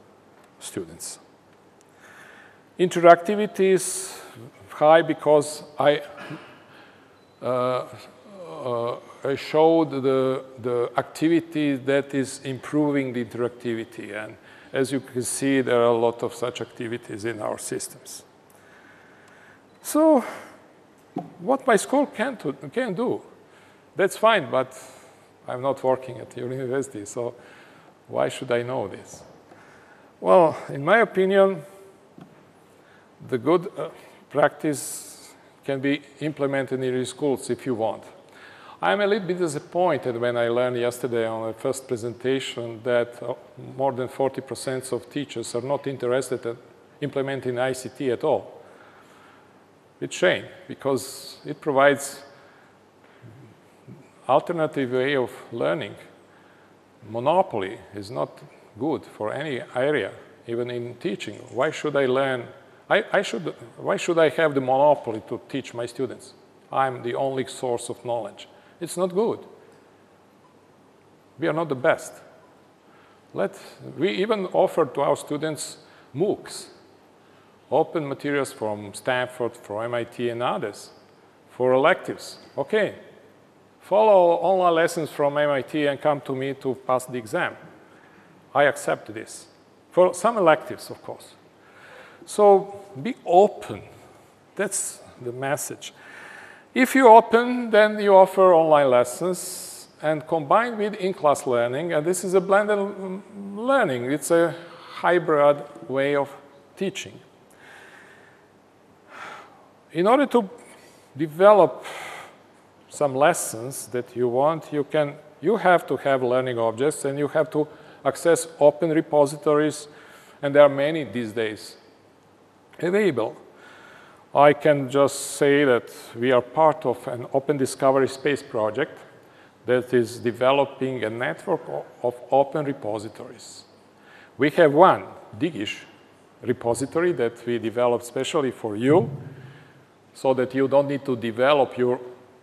students. Interactivity is high because I showed the activity that is improving the interactivity. And as you can see, there are a lot of such activities in our systems. So what my school can do, that's fine, but I'm not working at the university, so why should I know this? Well, in my opinion, the good practice can be implemented in your schools if you want. I'm a little bit disappointed when I learned yesterday on the first presentation that more than 40% of teachers are not interested in implementing ICT at all. It's a shame, because it provides alternative way of learning. Monopoly is not good for any area, even in teaching. Why should I learn? Why should I have the monopoly to teach my students? I'm the only source of knowledge. It's not good. We are not the best. We even offer to our students MOOCs, open materials from Stanford, from MIT, and others for electives. Okay, follow online lessons from MIT and come to me to pass the exam. I accept this. For some electives, of course. So be open. That's the message. If you open, then you offer online lessons and combine with in-class learning. And this is a blended learning. It's a hybrid way of teaching. In order to develop some lessons that you want, you have to have learning objects, and you have to access open repositories, and there are many these days available. I can just say that we are part of an Open Discovery Space project that is developing a network of open repositories. We have one, Digish repository, that we developed specially for you, so that you don't need to develop your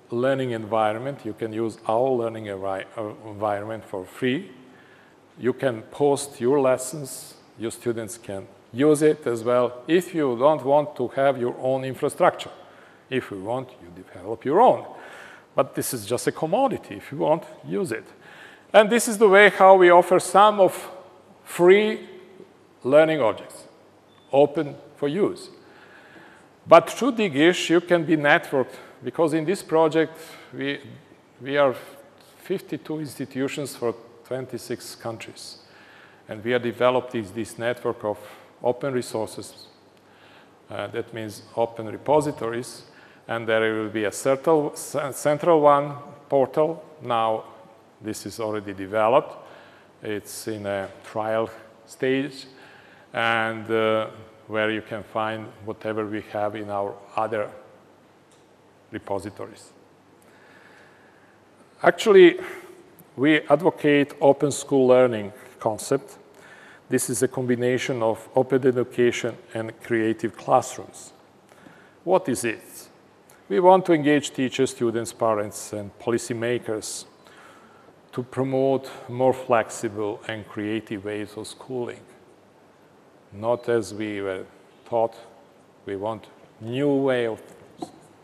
learning environment. You can use our learning environment for free. You can post your lessons. Your students can use it as well if you don't want to have your own infrastructure. If you want, you develop your own. But this is just a commodity. If you want, use it. And this is the way how we offer some of free learning objects, open for use. But through Digish, you can be networked, because in this project, we are 52 institutions for 26 countries. And we have developed this network of open resources. That means open repositories. And there will be a central one portal. Now, this is already developed. It's in a trial stage. And where you can find whatever we have in our other repositories. Actually, we advocate open school learning concept. This is a combination of open education and creative classrooms. What is it? We want to engage teachers, students, parents, and policymakers to promote more flexible and creative ways of schooling. Not as we were taught, we want new way of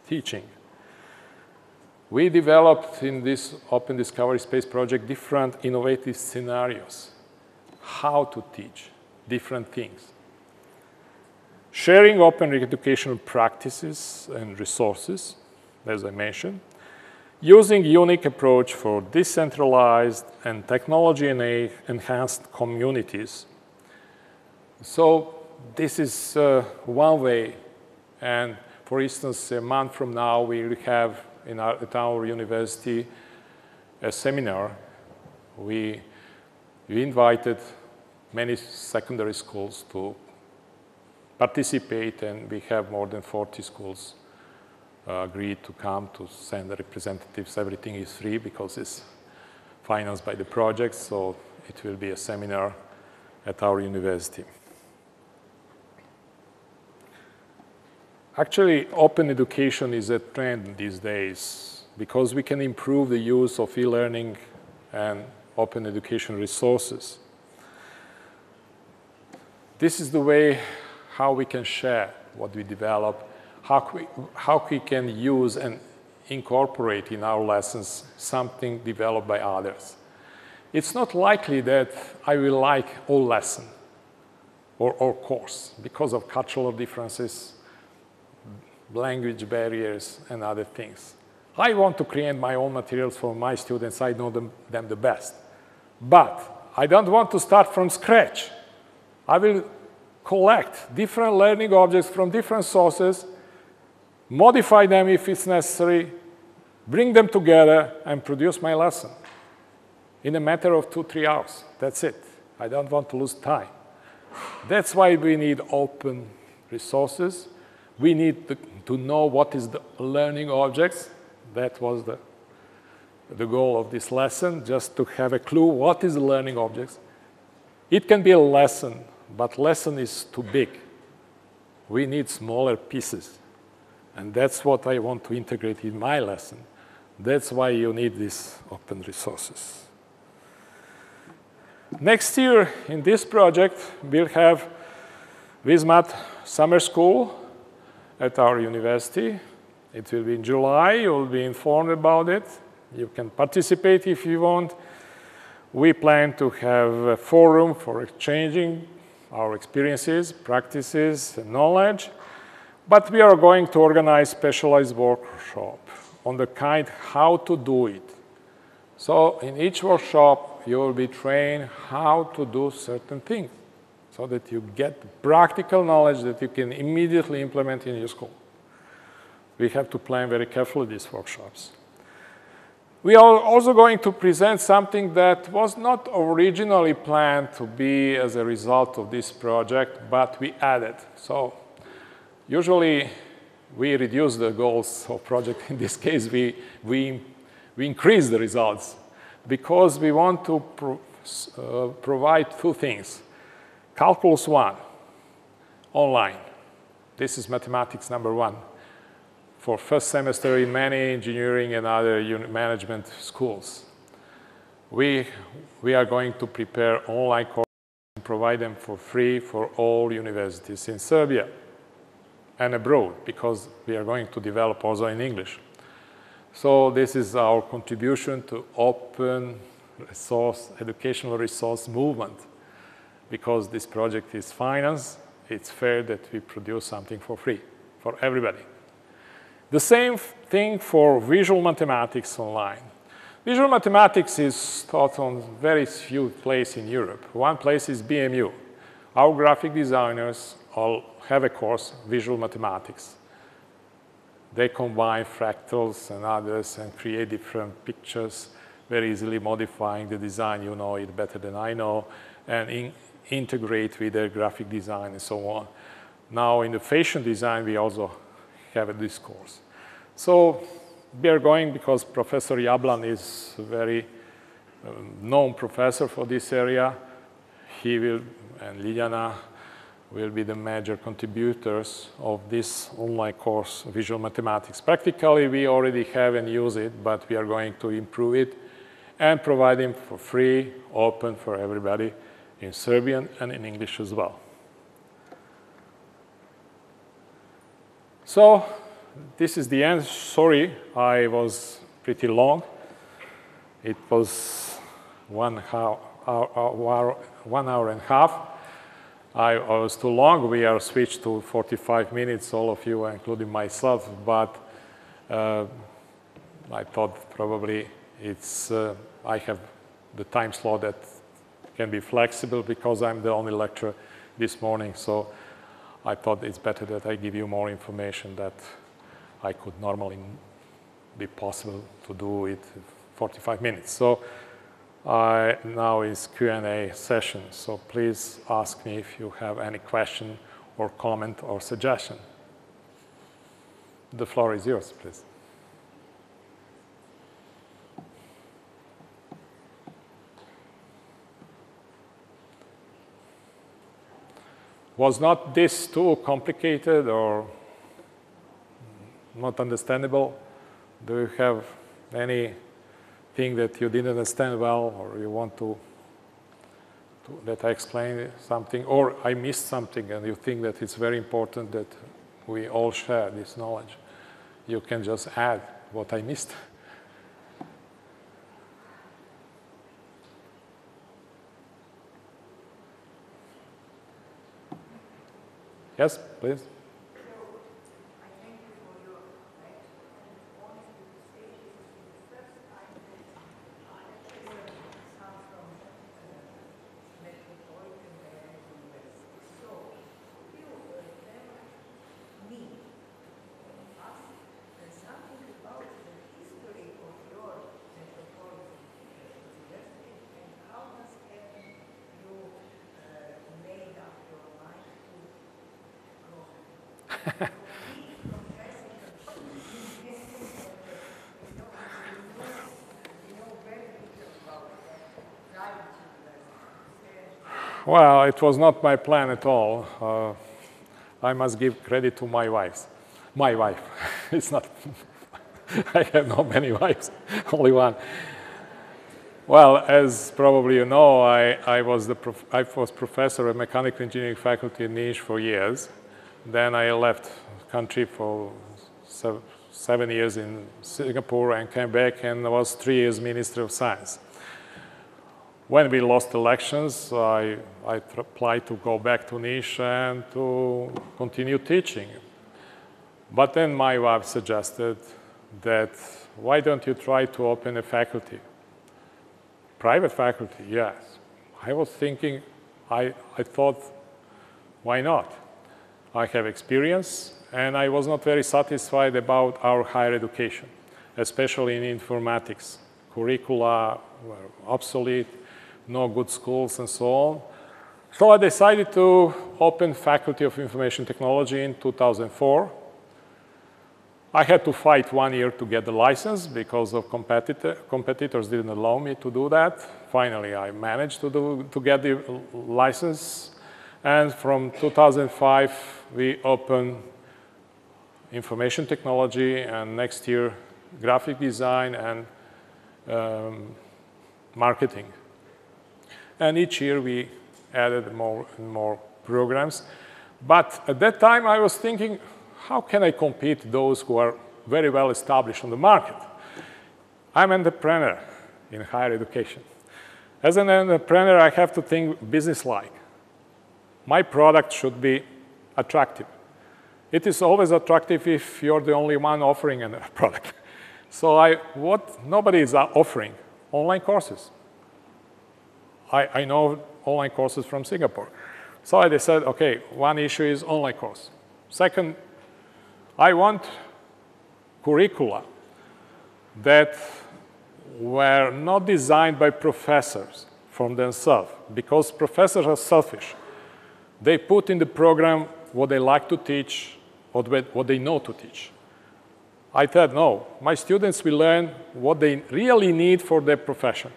teaching. We developed in this Open Discovery Space project different innovative scenarios, how to teach different things. Sharing open educational practices and resources, as I mentioned, using unique approach for decentralized and technology-enhanced communities. So this is one way, and for instance, a month from now, we will have at our university a seminar. We invited many secondary schools to participate, and we have more than 40 schools agreed to come to send the representatives. Everything is free because it's financed by the project, so it will be a seminar at our university. Actually, open education is a trend these days because we can improve the use of e-learning and open education resources. This is the way how we can share what we develop, how we can use and incorporate in our lessons something developed by others. It's not likely that I will like all lesson or course because of cultural differences, language barriers, and other things. I want to create my own materials for my students. I know them the best. But I don't want to start from scratch. I will collect different learning objects from different sources, modify them if it's necessary, bring them together, and produce my lesson in a matter of 2-3 hours. That's it. I don't want to lose time. That's why we need open resources. We need to know what is the learning objects. That was the goal of this lesson, just to have a clue what is the learning objects. It can be a lesson, but lesson is too big. We need smaller pieces. And that's what I want to integrate in my lesson. That's why you need these open resources. Next year, in this project, we'll have WISMAT summer school at our university. It will be in July. You will be informed about it. You can participate if you want. We plan to have a forum for exchanging our experiences, practices, and knowledge. But we are going to organize specialized workshop on the kind how to do it. So in each workshop, you will be trained how to do certain things so that you get practical knowledge that you can immediately implement in your school. We have to plan very carefully these workshops. We are also going to present something that was not originally planned to be as a result of this project, but we added. So usually, we reduce the goals of project. In this case, we increase the results because we want to provide two things. Calculus 1, online. This is mathematics number 1 for first semester in many engineering and other management schools. We are going to prepare online courses and provide them for free for all universities in Serbia and abroad, because we are going to develop also in English. So this is our contribution to open resource, educational resource movement. Because this project is financed, it's fair that we produce something for free for everybody. The same thing for visual mathematics online. Visual mathematics is taught on very few places in Europe. One place is BMU. Our graphic designers all have a course, visual mathematics. They combine fractals and others and create different pictures, very easily modifying the design. You know it better than I know, and integrate with their graphic design and so on. Now in the fashion design, we also have this course. So we are going, because Professor Jablan is a very known professor for this area. He will, and Liljana will be the major contributors of this online course, Visual Mathematics. Practically, we already have and use it, but we are going to improve it and provide it for free, open for everybody in Serbian and in English as well. So this is the end. Sorry, I was pretty long. It was 1 hour and a half. I was too long. We are switched to 45 minutes, all of you, including myself. But I thought probably I have the time slot that can be flexible because I'm the only lecturer this morning. So I thought it's better that I give you more information that I could normally be possible to do it 45 minutes. So now is Q&A session. So please ask me if you have any question or comment or suggestion. The floor is yours, please. Was not this too complicated or not understandable? Do you have anything that you didn't understand well, or you want that I explain something, or I missed something and you think that it's very important that we all share this knowledge? You can just add what I missed. Yes, please. Well, it was not my plan at all. I must give credit to my wife. My wife. It's not. I have not many wives, only one. Well, as probably you know, I was professor at mechanical engineering faculty in Niš for years. Then I left the country for 7 years in Singapore and came back and was 3 years Minister of Science. When we lost elections, I applied to go back to Niš and to continue teaching. But then my wife suggested that, why don't you try to open a faculty? Private faculty, yes. I was thinking, I thought, why not? I have experience, and I was not very satisfied about our higher education, especially in informatics. Curricula were obsolete, no good schools, and so on. So I decided to open Faculty of Information Technology in 2004. I had to fight 1 year to get the license because of competitors didn't allow me to do that. Finally, I managed to get the license. And from 2005, we opened Information Technology, and next year, Graphic Design and Marketing. And each year, we added more and more programs. But at that time, I was thinking, how can I compete those who are very well established on the market? I'm an entrepreneur in higher education. As an entrepreneur, I have to think business-like. My product should be attractive. It is always attractive if you're the only one offering a product. So what nobody is offering? Online courses. I know online courses from Singapore. So I decided, okay, one issue is online course. Second, I want curricula that were not designed by professors from themselves, because professors are selfish. They put in the program what they like to teach, what they know to teach. I said, no, my students will learn what they really need for their profession,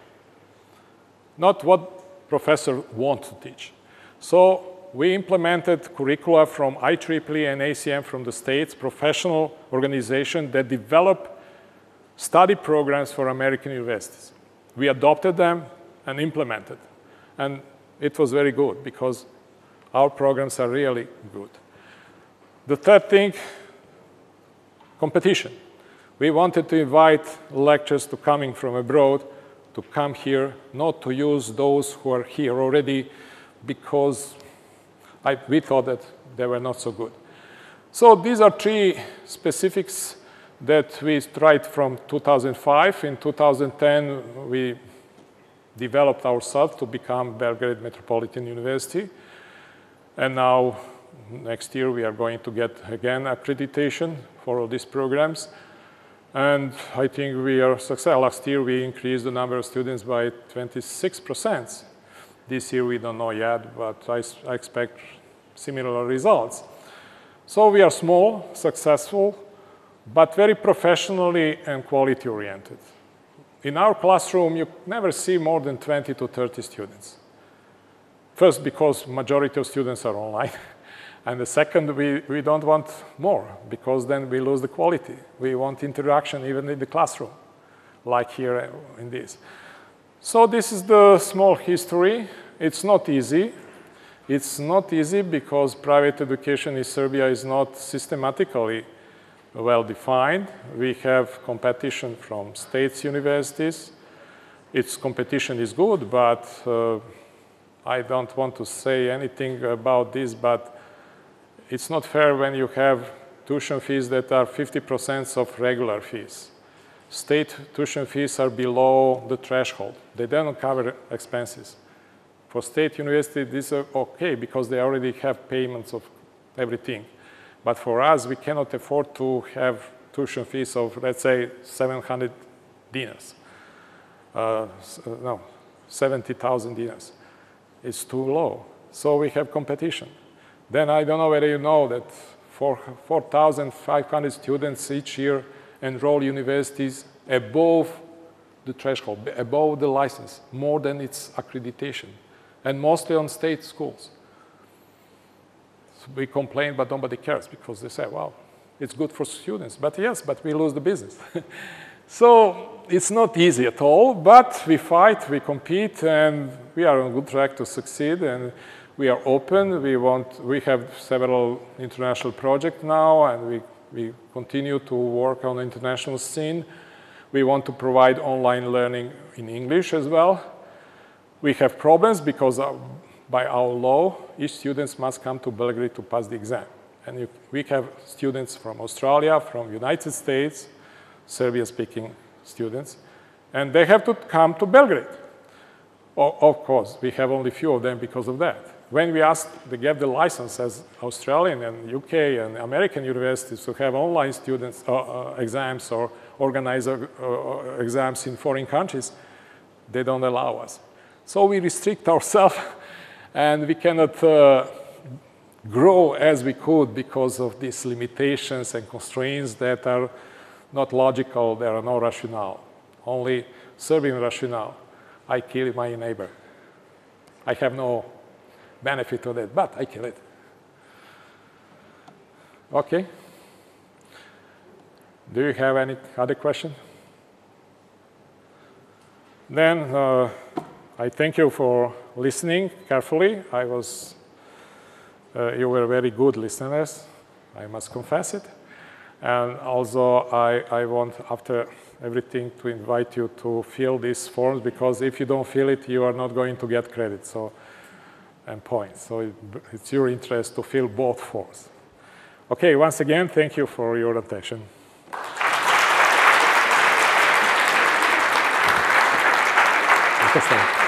not what professors want to teach. So we implemented curricula from IEEE and ACM from the States, professional organization that develop study programs for American universities. We adopted them and implemented. And it was very good because our programs are really good. The third thing, competition. We wanted to invite lecturers to coming from abroad to come here, not to use those who are here already because we thought that they were not so good. So these are three specifics that we tried from 2005. In 2010, we developed ourselves to become Belgrade Metropolitan University. And now, next year, we are going to get, again, accreditation for all these programs. And I think we are successful. Last year, we increased the number of students by 26%. This year, we don't know yet, but I expect similar results. So we are small, successful, but very professionally and quality-oriented. In our classroom, you never see more than 20 to 30 students. First, because majority of students are online. And the second, we don't want more, because then we lose the quality. We want interaction even in the classroom, like here in this. So this is the small history. It's not easy. It's not easy because private education in Serbia is not systematically well-defined. We have competition from state universities. Its competition is good, but I don't want to say anything about this, but it's not fair when you have tuition fees that are 50% of regular fees. State tuition fees are below the threshold. They don't cover expenses. For state university, these are okay because they already have payments of everything. But for us, we cannot afford to have tuition fees of, let's say, 700 dinars. No, 70,000 dinars. It's too low. So we have competition. Then I don't know whether you know that 4,500 students each year enroll universities above the threshold, above the license, more than its accreditation, and mostly on state schools. So we complain, but nobody cares because they say, well, it's good for students. But yes, but we lose the business. So it's not easy at all, but we fight, we compete, and we are on a good track to succeed. And we are open. We have several international projects now, and we continue to work on the international scene. We want to provide online learning in English as well. We have problems because by our law, each student must come to Belgrade to pass the exam. And we have students from Australia, from United States, Serbian-speaking students, and they have to come to Belgrade. Of course, we have only few of them because of that. When we ask to get the license as Australian and UK and American universities to have online students exams or organize exams in foreign countries, they don't allow us. So we restrict ourselves, and we cannot grow as we could because of these limitations and constraints that are not logical. There are no rationale, only Serbian rationale. I kill my neighbor. I have no benefit of that, but I kill it. Okay. Do you have any other question? Then I thank you for listening carefully. You were very good listeners, I must confess it. And also, I want, after everything, to invite you to fill these forms, because if you don't fill it, you are not going to get credit and points. So it's your interest to fill both forms. Okay, once again, thank you for your attention. Interesting.